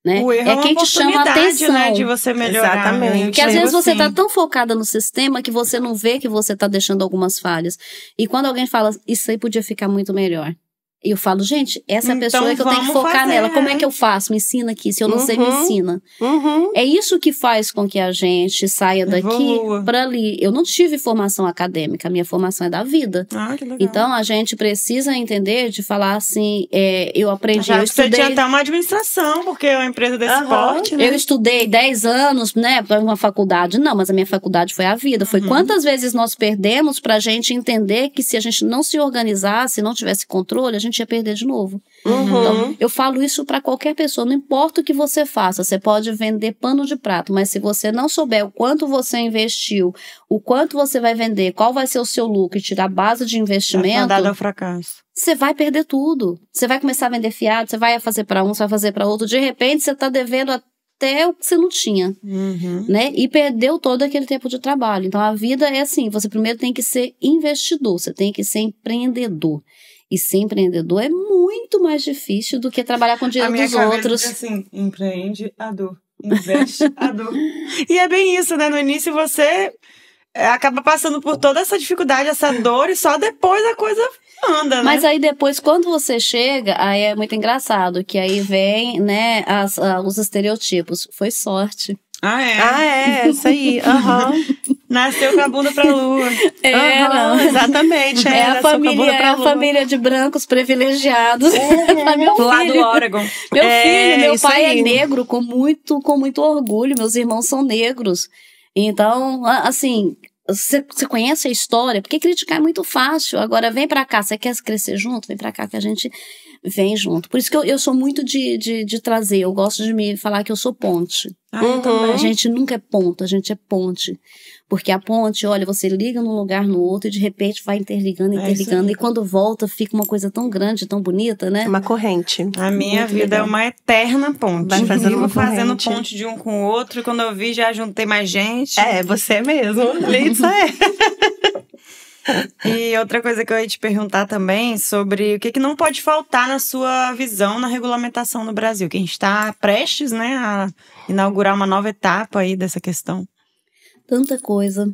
Né? O erro é quem te chama a atenção, né, de você melhorar. Exatamente. Porque às vezes você tá tão focada no sistema que você não vê que você tá deixando algumas falhas. E quando alguém fala, isso aí podia ficar muito melhor. E eu falo, gente, essa pessoa é que eu tenho que focar nela. Como é que eu faço? Me ensina aqui. Se eu não sei, me ensina. É isso que faz com que a gente saia daqui para ali. Eu não tive formação acadêmica. A minha formação é da vida. Que legal. Então, a gente precisa entender de falar assim, eu aprendi, eu estudei... Você tinha até uma administração, porque é uma empresa desse porte, né? Eu estudei 10 anos, né, para uma faculdade. Não, mas a minha faculdade foi a vida. Foi quantas vezes nós perdemos pra gente entender que se a gente não se organizasse, não tivesse controle, a gente ia perder de novo. Então, eu falo isso para qualquer pessoa, não importa o que você faça, você pode vender pano de prato, mas se você não souber o quanto você investiu, o quanto você vai vender, qual vai ser o seu lucro e tirar a base de investimento, dado ao fracasso, você vai perder tudo. Você vai começar a vender fiado, você vai fazer para um, você vai fazer para outro, de repente você está devendo até o que você não tinha, né? E perdeu todo aquele tempo de trabalho. Então, a vida é assim, você primeiro tem que ser investidor, você tem que ser empreendedor. E ser empreendedor é muito mais difícil do que trabalhar com o dinheiro dos outros. Diz assim, empreende a dor, investe a dor. E é bem isso, né? No início você acaba passando por toda essa dificuldade, essa dor, e só depois a coisa anda, né? Mas aí depois, quando você chega, aí é muito engraçado, que aí vem, né, os estereotipos. Foi sorte. Isso aí. Nasceu com a bunda pra lua. Não. Exatamente. É a família de brancos privilegiados. Lá do Oregon. Meu pai é negro com muito orgulho. Meus irmãos são negros. Então, assim, você conhece a história, porque criticar é muito fácil. Agora, vem pra cá, você quer crescer junto? Vem pra cá que a gente vem junto. Por isso que eu sou muito de trazer, eu gosto de me falar que eu sou ponte. A gente nunca é ponto, a gente é ponte. Porque a ponte, olha, você liga num lugar no outro e de repente vai interligando. E quando volta fica uma coisa tão grande, tão bonita, né? Uma corrente. A minha vida é uma eterna ponte. Vai fazendo fazendo ponte de um com o outro, e quando eu vi já juntei mais gente. Você mesmo. Isso é. E outra coisa que eu ia te perguntar também sobre o que não pode faltar na sua visão na regulamentação no Brasil, que a gente está prestes, né, a inaugurar uma nova etapa aí dessa questão. Tanta coisa.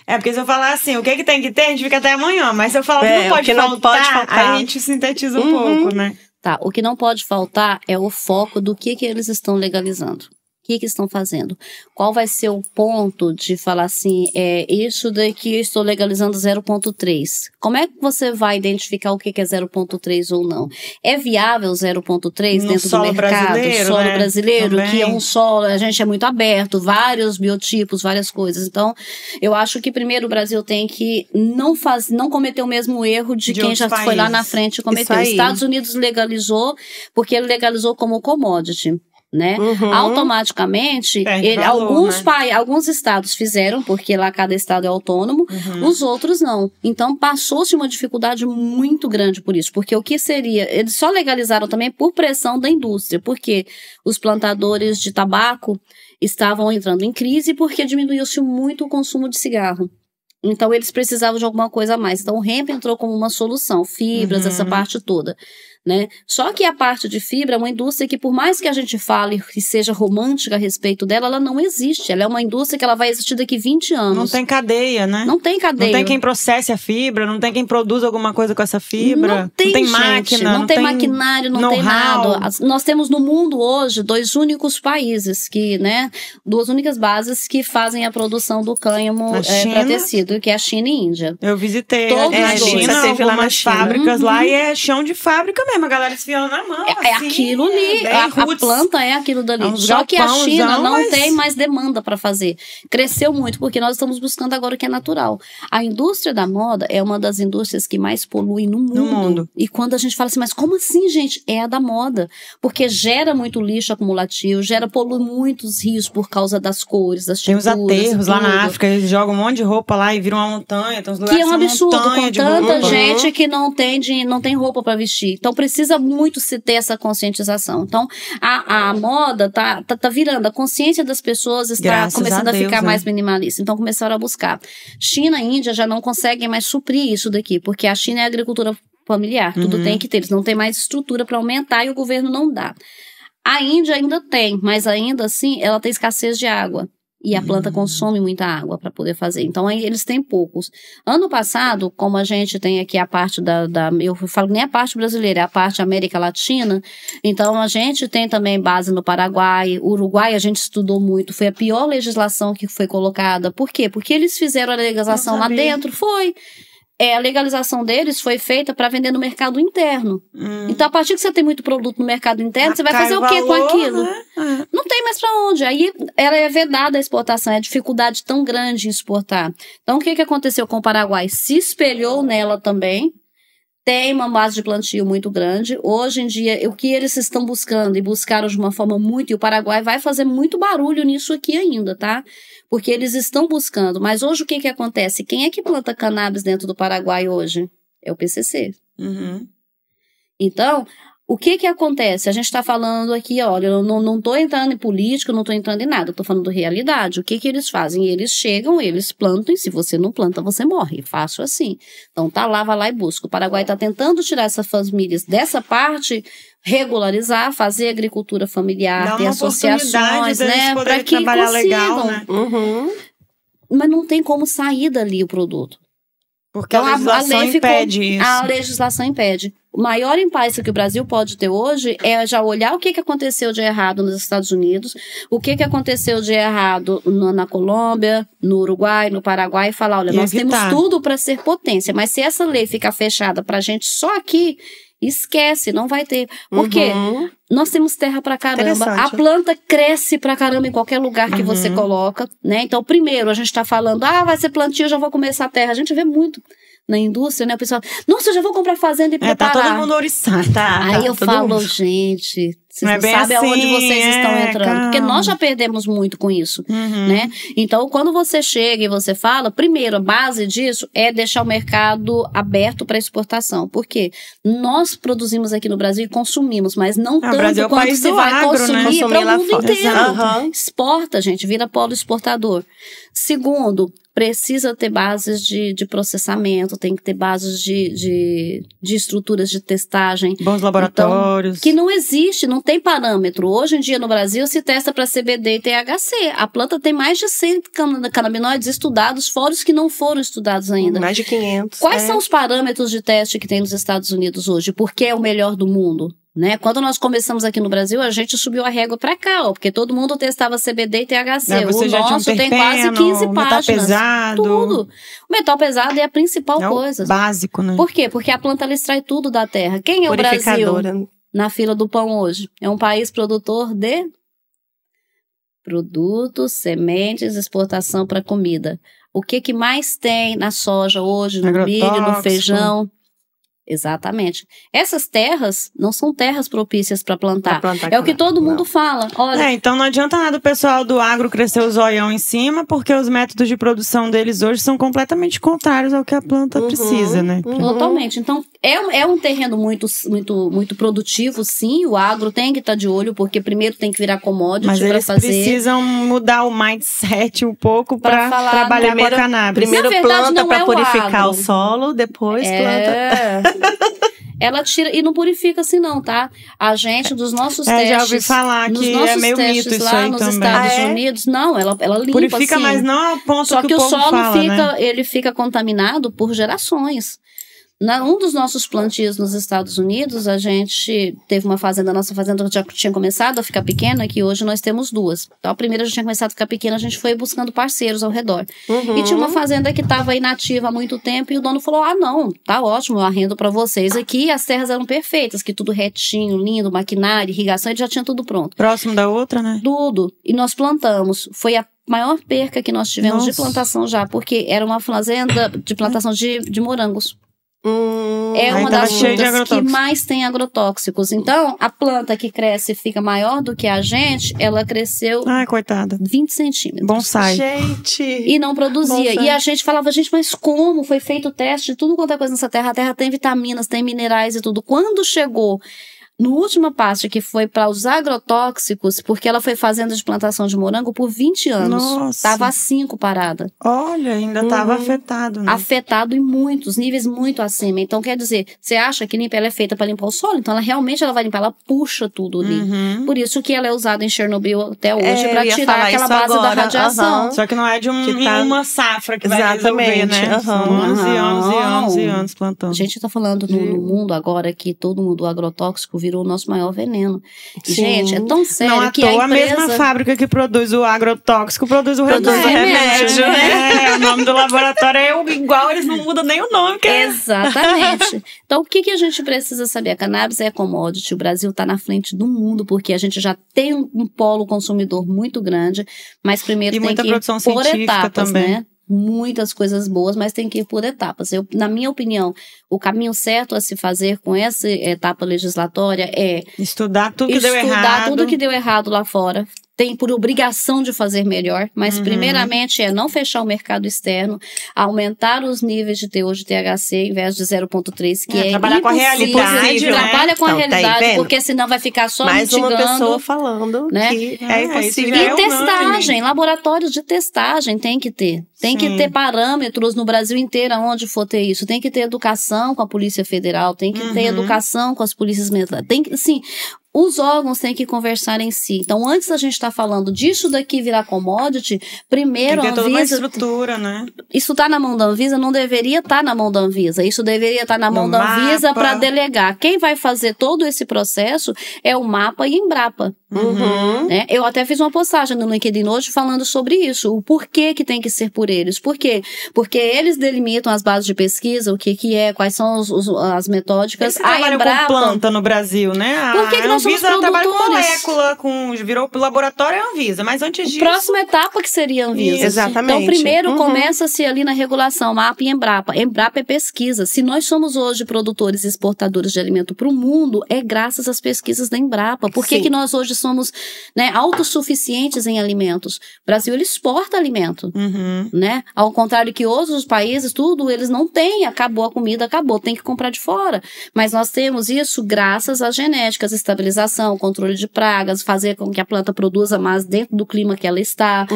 Porque se eu falar assim, o que tem que ter, a gente fica até amanhã, mas se eu falar o que não pode faltar, a gente sintetiza um pouco, né? Tá, o que não pode faltar é o foco do que eles estão legalizando. O que estão fazendo? Qual vai ser o ponto de falar assim, isso daqui eu estou legalizando 0,3. Como é que você vai identificar o que é 0,3 ou não? É viável 0,3 dentro do mercado? Solo brasileiro, também. Que é um solo, a gente é muito aberto, vários biotipos, várias coisas. Então, eu acho que primeiro o Brasil tem que não cometer o mesmo erro de quem já foi lá na frente e cometeu. Os Estados Unidos legalizou, porque ele legalizou como commodity. Né? Automaticamente, alguns estados fizeram, porque lá cada estado é autônomo, os outros não. Então, passou-se uma dificuldade muito grande por isso, porque o que seria... Eles só legalizaram também por pressão da indústria, porque os plantadores de tabaco estavam entrando em crise porque diminuiu-se muito o consumo de cigarro. Então, eles precisavam de alguma coisa a mais. Então, o hemp entrou como uma solução, fibras, essa parte toda. Né? Só que a parte de fibra é uma indústria que, por mais que a gente fale e seja romântica a respeito dela, ela não existe. Ela é uma indústria que ela vai existir daqui 20 anos. Não tem cadeia, né? Não tem cadeia. Não tem quem processe a fibra, não tem quem produza alguma coisa com essa fibra. Não tem gente, máquina, não tem maquinário, não tem nada. Nós temos no mundo hoje 2 únicos países né? 2 únicas bases que fazem a produção do cânhamo para tecido, que é a China e a Índia. Eu visitei a China, teve lá nas fábricas lá, e é chão de fábrica mesmo. A galera esfiando na mão. É assim, aquilo ali. A planta é aquilo dali. Só que a China não tem mais demanda para fazer. Cresceu muito, porque nós estamos buscando agora o que é natural. A indústria da moda é uma das indústrias que mais polui no mundo. E quando a gente fala assim, mas como assim, gente? É a da moda. Porque gera muito lixo acumulativo, polui muitos rios por causa das cores, das tinturas. Tem os aterros lá na África, eles jogam um monte de roupa lá e viram uma montanha. Tem uns lugares que é um absurdo, com tanta gente que não tem roupa para vestir. Então precisa muito se ter essa conscientização. Então, a moda tá virando, a consciência das pessoas está começando a ficar mais minimalista. Então, começaram a buscar. China e Índia já não conseguem mais suprir isso daqui, porque a China é agricultura familiar, tudo tem que ter. Eles não têm mais estrutura para aumentar e o governo não dá. A Índia ainda tem, mas ainda assim, ela tem escassez de água. E a planta consome muita água para poder fazer. Então, aí eles têm poucos. Ano passado, como a gente tem aqui a parte eu falo nem a parte brasileira, é a parte América Latina. Então, a gente tem também base no Paraguai. Uruguai, a gente estudou muito. Foi a pior legislação que foi colocada. Por quê? Porque eles fizeram a legalização lá dentro. A legalização deles foi feita para vender no mercado interno. Então, a partir que você tem muito produto no mercado interno, você vai fazer o quê com aquilo? Né? Não tem mais para onde. Aí, ela é vedada a exportação. É a dificuldade tão grande em exportar. Então, o que aconteceu com o Paraguai? Se espelhou nela também. Tem uma base de plantio muito grande. Hoje em dia, o que eles estão buscando, e buscaram de uma forma muito... E o Paraguai vai fazer muito barulho nisso aqui ainda, tá? Porque eles estão buscando. Mas hoje o que acontece? Quem é que planta cannabis dentro do Paraguai hoje? É o PCC. Então, o que acontece? A gente está falando aqui, olha, eu não estou entrando em política, não estou entrando em nada, estou falando realidade. O que eles fazem? Eles chegam, eles plantam, e se você não planta, você morre. Fácil assim. Então, vai lá e busca. O Paraguai está tentando tirar essas famílias dessa parte, regularizar, fazer agricultura familiar, ter associações, né? Para que consigam. Legal, né? Mas não tem como sair dali o produto. Porque então, a legislação impede isso. A legislação impede. O maior impasse que o Brasil pode ter hoje é já olhar o que aconteceu de errado nos Estados Unidos, o que aconteceu de errado na Colômbia, no Uruguai, no Paraguai, e falar, olha, nós temos tudo para ser potência, mas se essa lei ficar fechada para a gente só aqui, esquece, não vai ter. Por quê? Nós temos terra pra caramba. A planta cresce pra caramba em qualquer lugar que você coloca, né? Então, primeiro, a gente tá falando, vai ser plantio, já vou começar a terra. A gente vê muito na indústria, né? O pessoal, nossa, eu já vou comprar fazenda e preparar. Tá todo mundo oriçado. Aí eu falo, gente, vocês não sabem assim, aonde vocês estão entrando. Porque nós já perdemos muito com isso, né? Então, quando você chega e você fala, primeiro, a base disso é deixar o mercado aberto para exportação. Por quê? Nós produzimos aqui no Brasil e consumimos, mas não tanto quanto você vai consumir para o mundo inteiro. Exporta, gente, vira polo exportador. Segundo, precisa ter bases de processamento, tem que ter bases de estruturas de testagem. Bons laboratórios. Então, que não existe, não tem parâmetro. Hoje em dia no Brasil se testa para CBD e THC. A planta tem mais de 100 canabinoides estudados, fora os que não foram estudados ainda. Mais de 500. Quais são os parâmetros de teste que tem nos Estados Unidos hoje? Por que é o melhor do mundo? Né? Quando nós começamos aqui no Brasil, a gente subiu a régua pra cá, ó, porque todo mundo testava CBD e THC. O nosso tem quase 15 páginas. Metal pesado. Tudo. O metal pesado é a principal coisa. Básico, né? Por quê? Porque a planta ela extrai tudo da terra. Quem é o Brasil na fila do pão hoje? É um país produtor de produtos, sementes, exportação para comida. O que mais tem na soja hoje, no milho, no feijão? Exatamente. Essas terras não são terras propícias para plantar. É o que todo mundo fala. Olha, então não adianta nada o pessoal do agro crescer o zoião em cima, porque os métodos de produção deles hoje são completamente contrários ao que a planta precisa, né? Totalmente. Então, é um terreno muito produtivo, sim. O agro tem que estar de olho, porque primeiro tem que virar commodity para fazer. Mas eles precisam mudar o mindset um pouco para trabalhar com a cannabis. Primeiro planta para purificar o solo, depois planta. Ela tira, e não purifica assim não, tá? A gente, dos nossos testes... já ouvi falar que é meio mito isso aí nos também. Estados Unidos, não, ela limpa purifica, assim. Mas não ao ponto só que o povo solo fala, né? Ele fica contaminado por gerações. Um dos nossos plantios nos Estados Unidos, a gente teve uma fazenda, a nossa fazenda já tinha começado a ficar pequena, que hoje nós temos duas. Então, a primeira já tinha começado a ficar pequena, a gente foi buscando parceiros ao redor. E tinha uma fazenda que estava inativa há muito tempo, e o dono falou, não, tá ótimo, eu arrendo para vocês aqui. As terras eram perfeitas, que tudo retinho, lindo, maquinário, irrigação, ele já tinha tudo pronto. Próximo da outra, né? Tudo. E nós plantamos. Foi a maior perca que nós tivemos de plantação já, porque era uma fazenda de plantação de morangos. É uma das frutas que mais tem agrotóxicos. Então, a planta que cresce e fica maior do que a gente, ela cresceu coitada. 20 centímetros. Bonsai. Gente! E não produzia. Bonsai. E a gente falava, mas como? Foi feito o teste de tudo quanto é coisa nessa terra. A terra tem vitaminas, tem minerais e tudo. Quando chegou no última parte, que foi para os agrotóxicos, porque ela foi fazenda de plantação de morango por 20 anos. Estava a 5 parada. Olha, ainda estava afetado, né? Afetado em muitos, níveis muito acima. Então, quer dizer, você acha que ela é feita para limpar o solo? Então, ela vai limpar, ela puxa tudo ali. Por isso que ela é usada em Chernobyl até hoje, para tirar aquela base da radiação. Só que não é de uma safra que vai resolver, né? São anos e anos e anos e anos plantando. A gente está falando no mundo agora que todo mundo, o agrotóxico virou o nosso maior veneno. Gente, é tão sério não que a mesma fábrica que produz o agrotóxico produz o remédio, né? O nome do laboratório é igual, eles não mudam nem o nome. Exatamente. Então, o que a gente precisa saber? A cannabis é commodity, o Brasil está na frente do mundo, porque a gente já tem um polo consumidor muito grande, mas primeiro tem que ir por etapas, também. Né? Muitas coisas boas, mas tem que ir por etapas. Na minha opinião, o caminho certo a se fazer com essa etapa legislatória é estudar tudo que deu errado lá fora. Tem por obrigação de fazer melhor, mas primeiramente é não fechar o mercado externo, aumentar os níveis de teor de THC em vez de 0,3, que trabalhar com a realidade, trabalha com a realidade, porque senão vai ficar só mitigando. Mais uma pessoa falando, né? Que é impossível. E testagem, laboratórios de testagem tem que ter. Tem que ter parâmetros no Brasil inteiro, onde for ter isso. Tem que ter educação com a Polícia Federal, tem que ter educação com as polícias militares. Tem que, sim, os órgãos têm que conversar em si. Então, antes da gente estar falando disso daqui virar commodity, primeiro tem que ter toda uma estrutura, né? Isso está na mão da Anvisa, não deveria estar na mão da Anvisa. Isso deveria estar na mão da Anvisa para delegar. Quem vai fazer todo esse processo é o MAPA e Embrapa. Né? Eu até fiz uma postagem no LinkedIn hoje falando sobre isso. O porquê que tem que ser por eles. Por quê? Porque eles delimitam as bases de pesquisa, o que é, quais são as metódicas. Eles trabalham com planta no Brasil, né? Por que nós somos produtores? Trabalha com molécula, virou laboratório é a Anvisa, mas antes disso... Próxima etapa que seria a Anvisa. Exatamente. Então, primeiro começa-se ali na regulação, MAPA e Embrapa. Embrapa é pesquisa. Se nós somos hoje produtores e exportadores de alimento para o mundo, é graças às pesquisas da Embrapa. Por que nós hoje somos, né, autossuficientes em alimentos? O Brasil, ele exporta alimento, né? Ao contrário que outros países, eles não têm. Acabou a comida, acabou, tem que comprar de fora. Mas nós temos isso graças às genéticas estabilizadas polinização, controle de pragas, fazer com que a planta produza mais dentro do clima que ela está.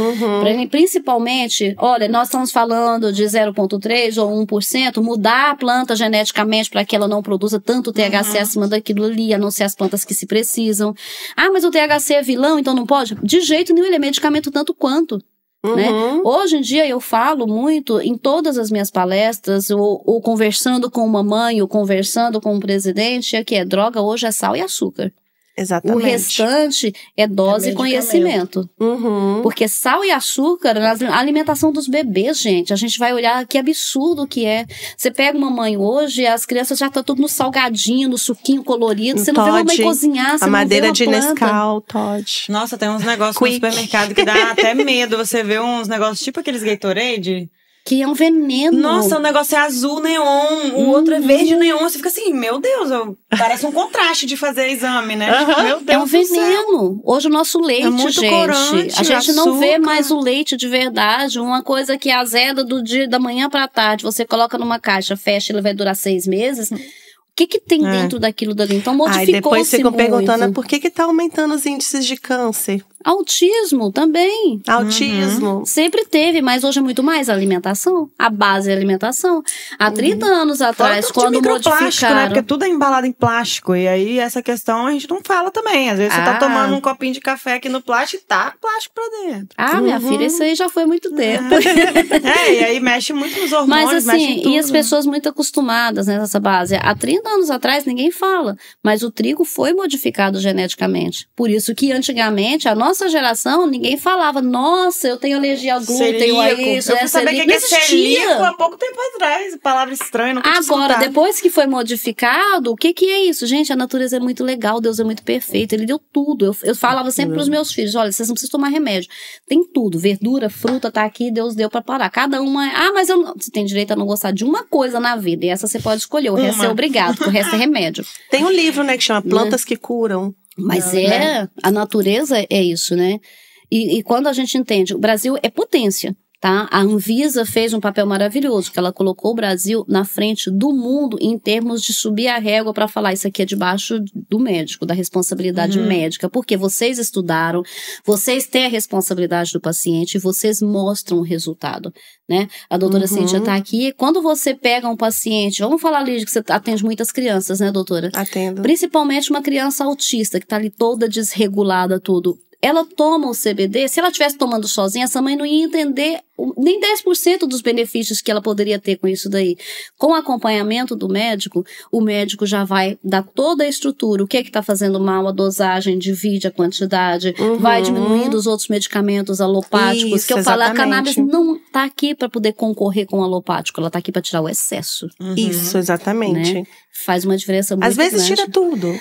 Principalmente, olha, nós estamos falando de 0,3% ou 1%, mudar a planta geneticamente para que ela não produza tanto THC acima daquilo ali, a não ser as plantas que se precisam. Ah, mas o THC é vilão, então não pode? De jeito nenhum, ele é medicamento tanto quanto. Né? Hoje em dia eu falo muito em todas as minhas palestras, ou conversando com uma mãe, ou conversando com um presidente, que droga hoje é sal e açúcar. Exatamente. O restante é dose e conhecimento. Porque sal e açúcar, a alimentação dos bebês, gente, a gente vai olhar que absurdo que é. Você pega uma mãe hoje, as crianças já estão tudo no salgadinho, no suquinho colorido, você não vê uma mãe cozinhar, você não vê uma planta. A madeira de Nescau, Todd. Nossa, tem uns negócios no supermercado que dá até medo. Você vê uns negócios tipo aqueles Gatorade. Que é um veneno. Nossa, o negócio é azul neon, o outro é verde neon. Você fica assim, meu Deus, parece um contraste de fazer exame, né? Meu Deus, é um veneno. Hoje o nosso leite, é muito gente. Corante, a gente não vê mais o leite de verdade. Uma coisa que azeda do dia da manhã pra tarde. Você coloca numa caixa, fecha, ele vai durar 6 meses. O que tem dentro daquilo dali? Então modificou-se muito. Depois ficam perguntando por que tá aumentando os índices de câncer. Autismo também. Autismo. Sempre teve, mas hoje é muito mais alimentação. A base é alimentação. Há 30 anos atrás, quando modificaram... né? Porque tudo é embalado em plástico. E aí, essa questão a gente não fala também. Às vezes você tá tomando um copinho de café aqui no plástico e tá plástico pra dentro. Minha filha, isso aí já foi muito tempo. E aí mexe muito nos hormônios, mas assim, mexe em tudo, e as pessoas muito acostumadas nessa base. Há 30 anos atrás, ninguém fala. Mas o trigo foi modificado geneticamente. Por isso que, antigamente, a nossa geração, ninguém falava, nossa, eu tenho alergia ao glúten, a isso, eu fui saber que é celíaco há pouco tempo atrás, palavra estranha, não tinha Agora, depois que foi modificado, o que é isso? Gente, a natureza é muito legal, Deus é muito perfeito, Ele deu tudo. Eu falava sempre pros meus filhos, olha, vocês não precisam tomar remédio, tem tudo, verdura, fruta, tá aqui, Deus deu pra parar. Cada uma, mas você tem direito a não gostar de uma coisa na vida, e essa você pode escolher, o resto é obrigado, o resto é remédio. Tem um livro, né, que chama Plantas que Curam. Mas a natureza é isso, né? E quando a gente entende, o Brasil é potência, tá? A Anvisa fez um papel maravilhoso, que ela colocou o Brasil na frente do mundo em termos de subir a régua para falar isso aqui é debaixo do médico, da responsabilidade médica, porque vocês estudaram, vocês têm a responsabilidade do paciente e vocês mostram o resultado, né? A doutora Cíntia tá aqui. Quando você pega um paciente, vamos falar ali que você atende muitas crianças, né, doutora? Atendo. Principalmente uma criança autista, que tá ali toda desregulada, tudo. Ela toma o CBD, se ela estivesse tomando sozinha, essa mãe não ia entender nem 10% dos benefícios que ela poderia ter com isso daí. Com o acompanhamento do médico, o médico já vai dar toda a estrutura, o que está fazendo mal, a dosagem, divide a quantidade, vai diminuindo os outros medicamentos alopáticos, que eu falo, a cannabis não está aqui para poder concorrer com o alopático, ela está aqui para tirar o excesso. Isso, exatamente. Né? Faz uma diferença muito grande. Às vezes tira tudo.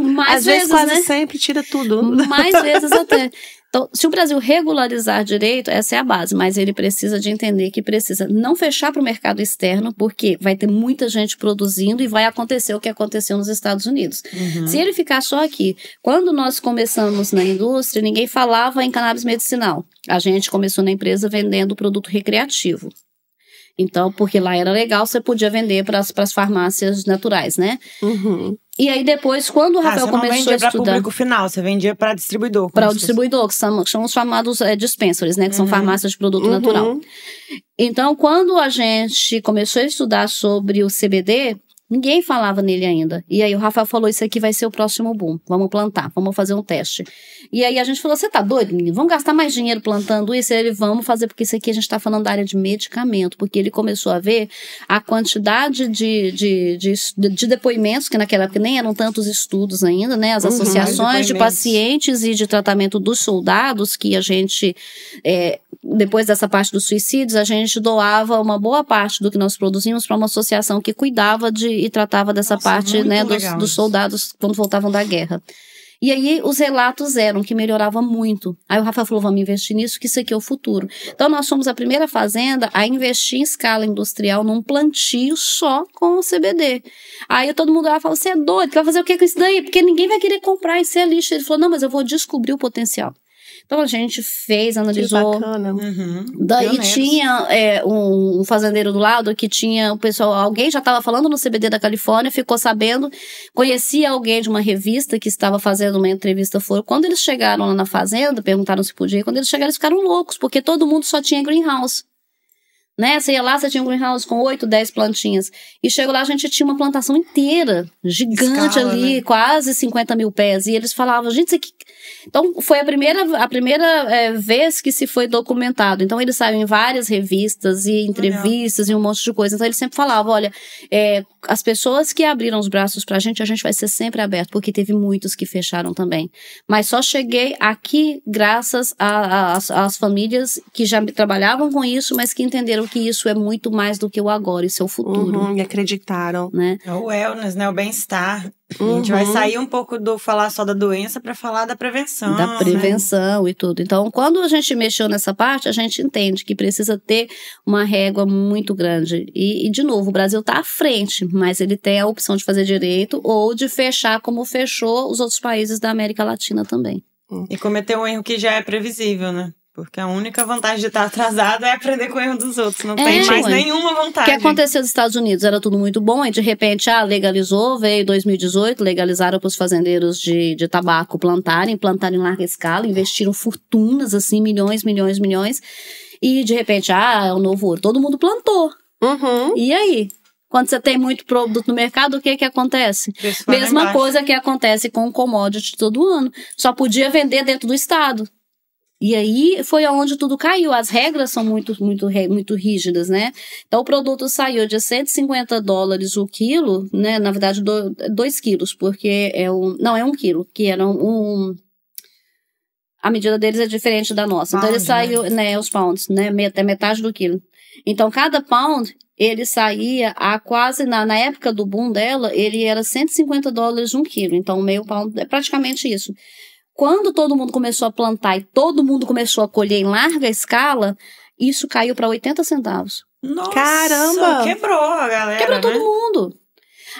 Mais vezes, quase né? sempre tira tudo. Mais vezes até. Então, se o Brasil regularizar direito, essa é a base, mas ele precisa de entender que precisa não fechar para o mercado externo, porque vai ter muita gente produzindo e vai acontecer o que aconteceu nos Estados Unidos. Se ele ficar só aqui, quando nós começamos na indústria, ninguém falava em cannabis medicinal. A gente começou na empresa vendendo produto recreativo. Então, porque lá era legal, você podia vender para as farmácias naturais, né? E aí depois, quando o Rafael começou a estudar... Você não vendia para público final, você vendia para distribuidor. Para o distribuidor, que são os chamados dispensaries, né? Que são farmácias de produto natural. Então, quando a gente começou a estudar sobre o CBD, ninguém falava nele ainda. E aí o Rafael falou, isso aqui vai ser o próximo boom. Vamos plantar, vamos fazer um teste. E aí a gente falou, você tá doido, menino? Vamos gastar mais dinheiro plantando isso? E ele, vamos fazer, porque isso aqui a gente tá falando da área de medicamento. Porque ele começou a ver a quantidade de depoimentos, que naquela época nem eram tantos estudos ainda, né? As associações de pacientes e de tratamento dos soldados, que a gente... depois dessa parte dos suicídios, a gente doava uma boa parte do que nós produzimos para uma associação que cuidava e tratava dessa parte, né, dos soldados quando voltavam da guerra. E aí os relatos eram que melhorava muito. Aí o Rafael falou, vamos investir nisso, que isso aqui é o futuro. Então nós fomos a primeira fazenda a investir em escala industrial num plantio só com o CBD. Aí todo mundo lá falou, você é doido, vai fazer o que com isso daí? Porque ninguém vai querer comprar, isso é lixo. Ele falou, não, mas eu vou descobrir o potencial. Então a gente fez, analisou. Que bacana. Daí Pioneiros. tinha um fazendeiro do lado que tinha o pessoal, alguém já estava falando no CBD da Califórnia, ficou sabendo, conhecia alguém de uma revista que estava fazendo uma entrevista. Quando eles chegaram lá na fazenda, perguntaram se podia, quando eles chegaram eles ficaram loucos, porque todo mundo só tinha greenhouse. Né? Você ia lá, você tinha um greenhouse com 8, 10 plantinhas. E chegou lá, a gente tinha uma plantação inteira, gigante Escala, ali, né? quase 50 mil pés. E eles falavam, gente, isso aqui... Então, foi a primeira vez que se foi documentado. Então, eles saíram em várias revistas e entrevistas e um monte de coisa. Então, eles sempre falavam, olha, as pessoas que abriram os braços pra gente, a gente vai ser sempre aberto, porque teve muitos que fecharam também. Mas só cheguei aqui graças às famílias que já trabalhavam com isso, mas que entenderam que isso é muito mais do que o agora, isso é o futuro. E acreditaram. Né? É o wellness, né? O bem-estar. A gente vai sair um pouco do falar só da doença para falar da prevenção. Da prevenção, né? E tudo. Então, quando a gente mexeu nessa parte, a gente entende que precisa ter uma régua muito grande. E de novo, o Brasil está à frente, mas ele tem a opção de fazer direito ou de fechar como fechou os outros países da América Latina também. E cometer um erro que já é previsível, né? Porque a única vantagem de estar atrasado é aprender com o erro dos outros. Não tem mais nenhuma vantagem. O que aconteceu nos Estados Unidos? Era tudo muito bom e de repente, legalizou, veio 2018, legalizaram para os fazendeiros de tabaco plantarem em larga escala, investiram fortunas, assim, milhões. E de repente, é o novo ouro. Todo mundo plantou. E aí? Quando você tem muito produto no mercado, o que acontece? Mesma coisa que acontece com o commodity todo ano. Só podia vender dentro do estado. E aí foi onde tudo caiu. As regras são muito rígidas, né? Então o produto saiu de $150 o quilo, né? Na verdade, 2 quilos, porque não é 1 quilo, que era a medida deles é diferente da nossa. Então ele saiu, né? Os pounds, né? É metade do quilo. Então cada pound, ele saía a quase, na época do boom dela, ele era $150 um quilo. Então meio pound é praticamente isso. Quando todo mundo começou a plantar e todo mundo começou a colher em larga escala, isso caiu para 80 centavos. Nossa, caramba! Quebrou a galera, Quebrou todo mundo.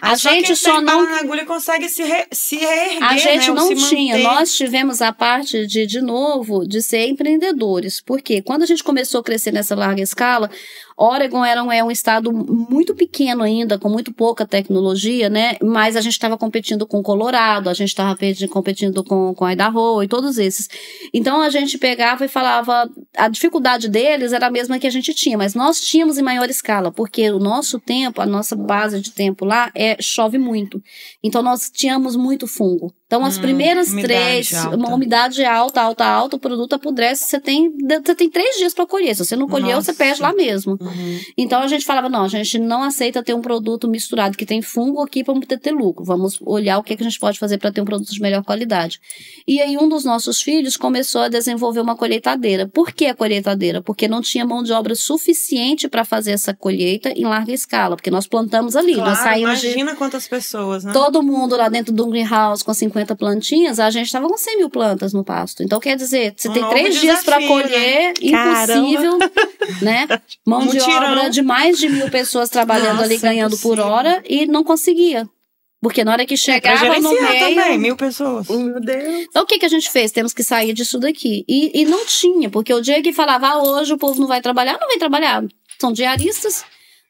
A gente só não na agulha consegue se reerguer, a gente né? não tinha. Nós tivemos a parte de novo, de ser empreendedores. Por quê? Quando a gente começou a crescer nessa larga escala, Oregon é um estado muito pequeno ainda, com muito pouca tecnologia, né? Mas a gente estava competindo com Colorado, a gente estava competindo com Idaho e todos esses. Então a gente pegava e falava, a dificuldade deles era a mesma que a gente tinha, mas nós tínhamos em maior escala, porque o nosso tempo, a nossa base de tempo lá chove muito. Então nós tínhamos muito fungo. Então, as primeiras uma umidade alta, o produto apodrece, você tem 3 dias para colher. Se você não colheu, você perde lá mesmo. Então, a gente falava, não, a gente não aceita ter um produto misturado que tem fungo aqui para ter lucro. Vamos olhar o que a gente pode fazer para ter um produto de melhor qualidade. E aí, um dos nossos filhos começou a desenvolver uma colheitadeira. Por que a colheitadeira? Porque não tinha mão de obra suficiente para fazer essa colheita em larga escala, porque nós plantamos ali. Claro, nós saímos imagina quantas pessoas, né? Todo mundo lá dentro de um greenhouse com 50 plantinhas, a gente estava com 100 mil plantas no pasto. Então, quer dizer, você tem 3 dias para colher, né? Impossível, né? Mão de obra de mais de 1.000 pessoas trabalhando ali, ganhando por hora, e não conseguia. Porque na hora que chegava no meio... também, 1.000 pessoas. Meu Deus. Então, o que a gente fez? Temos que sair disso daqui. E não tinha, porque o dia que falava, hoje o povo não vai trabalhar, não vai trabalhar. São diaristas,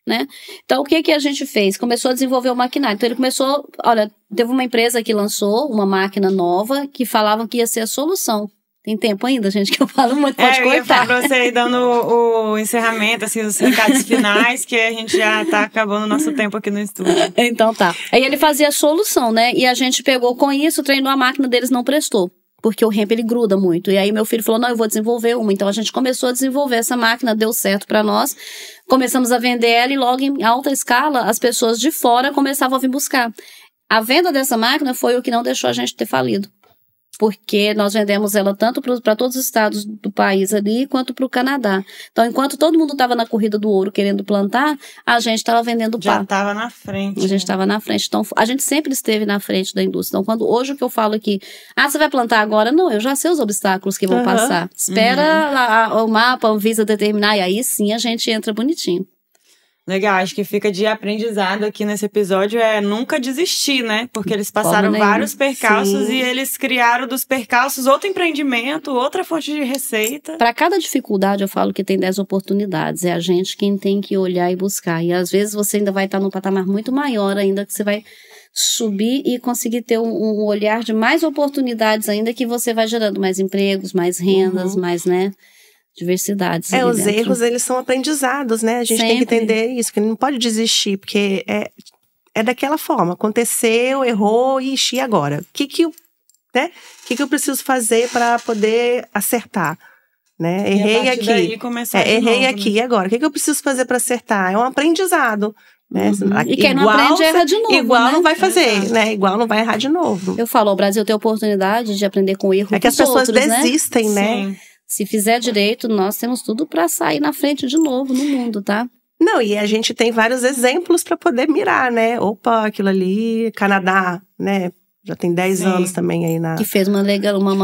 né? Então, o que a gente fez? Começou a desenvolver o maquinário. Então, ele começou... Olha, teve uma empresa que lançou uma máquina nova que falavam que ia ser a solução. Tem tempo ainda, gente, que eu falo muito, pode cortar. Eu ia falar pra você aí, dando o encerramento, assim, os recados finais, que a gente já tá acabando o nosso tempo aqui no estúdio. Então, tá. Aí ele fazia a solução, né? E a gente pegou com isso, treinou a máquina deles, não prestou. Porque o hemp, ele gruda muito. E aí meu filho falou, não, eu vou desenvolver uma. Então a gente começou a desenvolver essa máquina, deu certo pra nós. Começamos a vender ela e logo em alta escala, as pessoas de fora começavam a vir buscar. A venda dessa máquina foi o que não deixou a gente ter falido. Porque nós vendemos ela tanto para todos os estados do país ali, quanto para o Canadá. Então, enquanto todo mundo estava na corrida do ouro querendo plantar, a gente estava vendendo pá. Já estava na frente. A gente estava na frente. Então, a gente sempre esteve na frente da indústria. Então, hoje o que eu falo aqui, você vai plantar agora? Não, eu já sei os obstáculos que vão passar. Espera o mapa, a Anvisa determinar, e aí sim a gente entra bonitinho. Legal, acho que fica de aprendizado aqui nesse episódio nunca desistir, né? Porque eles passaram vários percalços e eles criaram dos percalços outro empreendimento, outra fonte de receita. Para cada dificuldade, eu falo que tem 10 oportunidades. É a gente quem tem que olhar e buscar. E às vezes você ainda vai estar num patamar muito maior ainda, que você vai subir e conseguir ter um olhar de mais oportunidades ainda, que você vai gerando mais empregos, mais rendas, mais, né? Diversidades. Os erros, eles são aprendizados, né? A gente tem que entender isso, que não pode desistir, porque é daquela forma. Aconteceu, errou, e agora? O que eu preciso fazer para poder acertar? Né? Errei aqui. Errei aqui, e agora? O que eu preciso fazer para acertar? É um aprendizado. Né? E quem não aprende erra de novo. Igual não vai fazer, Exato. né? Igual não vai errar de novo. Eu falo, o Brasil tem a oportunidade de aprender com o erro dos que as pessoas outros, desistem, né? Sim. Se fizer direito, nós temos tudo para sair na frente de novo no mundo, tá? Não, e a gente tem vários exemplos para poder mirar, né? Opa, aquilo ali, Canadá, né? Já tem 10 anos também aí na... Que fez uma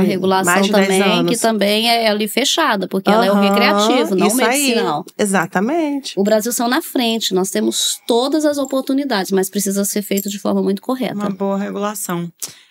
regulação também, que também é ali fechada, porque ela é o recreativo, não o medicinal. Exatamente. O Brasil são na frente, nós temos todas as oportunidades, mas precisa ser feito de forma muito correta. Uma boa regulação.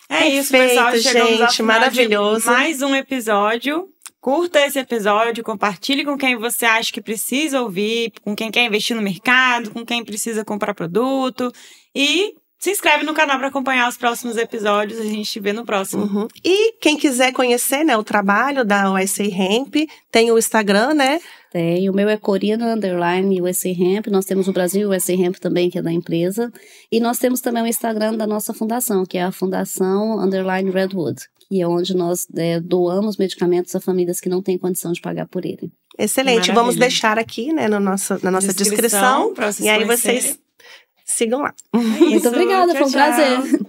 Perfeito, isso, pessoal. Chegamos ao final maravilhoso. De mais um episódio. Curta esse episódio, compartilhe com quem você acha que precisa ouvir, com quem quer investir no mercado, com quem precisa comprar produto. E se inscreve no canal para acompanhar os próximos episódios. A gente se vê no próximo. E quem quiser conhecer, né, o trabalho da USA Hemp, tem o Instagram, né? Tem, o meu é Corina_USA Hemp. Nós temos o Brasil USA Hemp também, que é da empresa. E nós temos também o Instagram da nossa fundação, que é a Fundação_Redwood. E é onde nós doamos medicamentos a famílias que não têm condição de pagar por ele. Excelente. Maravilha. Vamos deixar aqui, né, na nossa descrição. Pra vocês e aí conhecerem. vocês sigam lá. Muito obrigada, foi um prazer.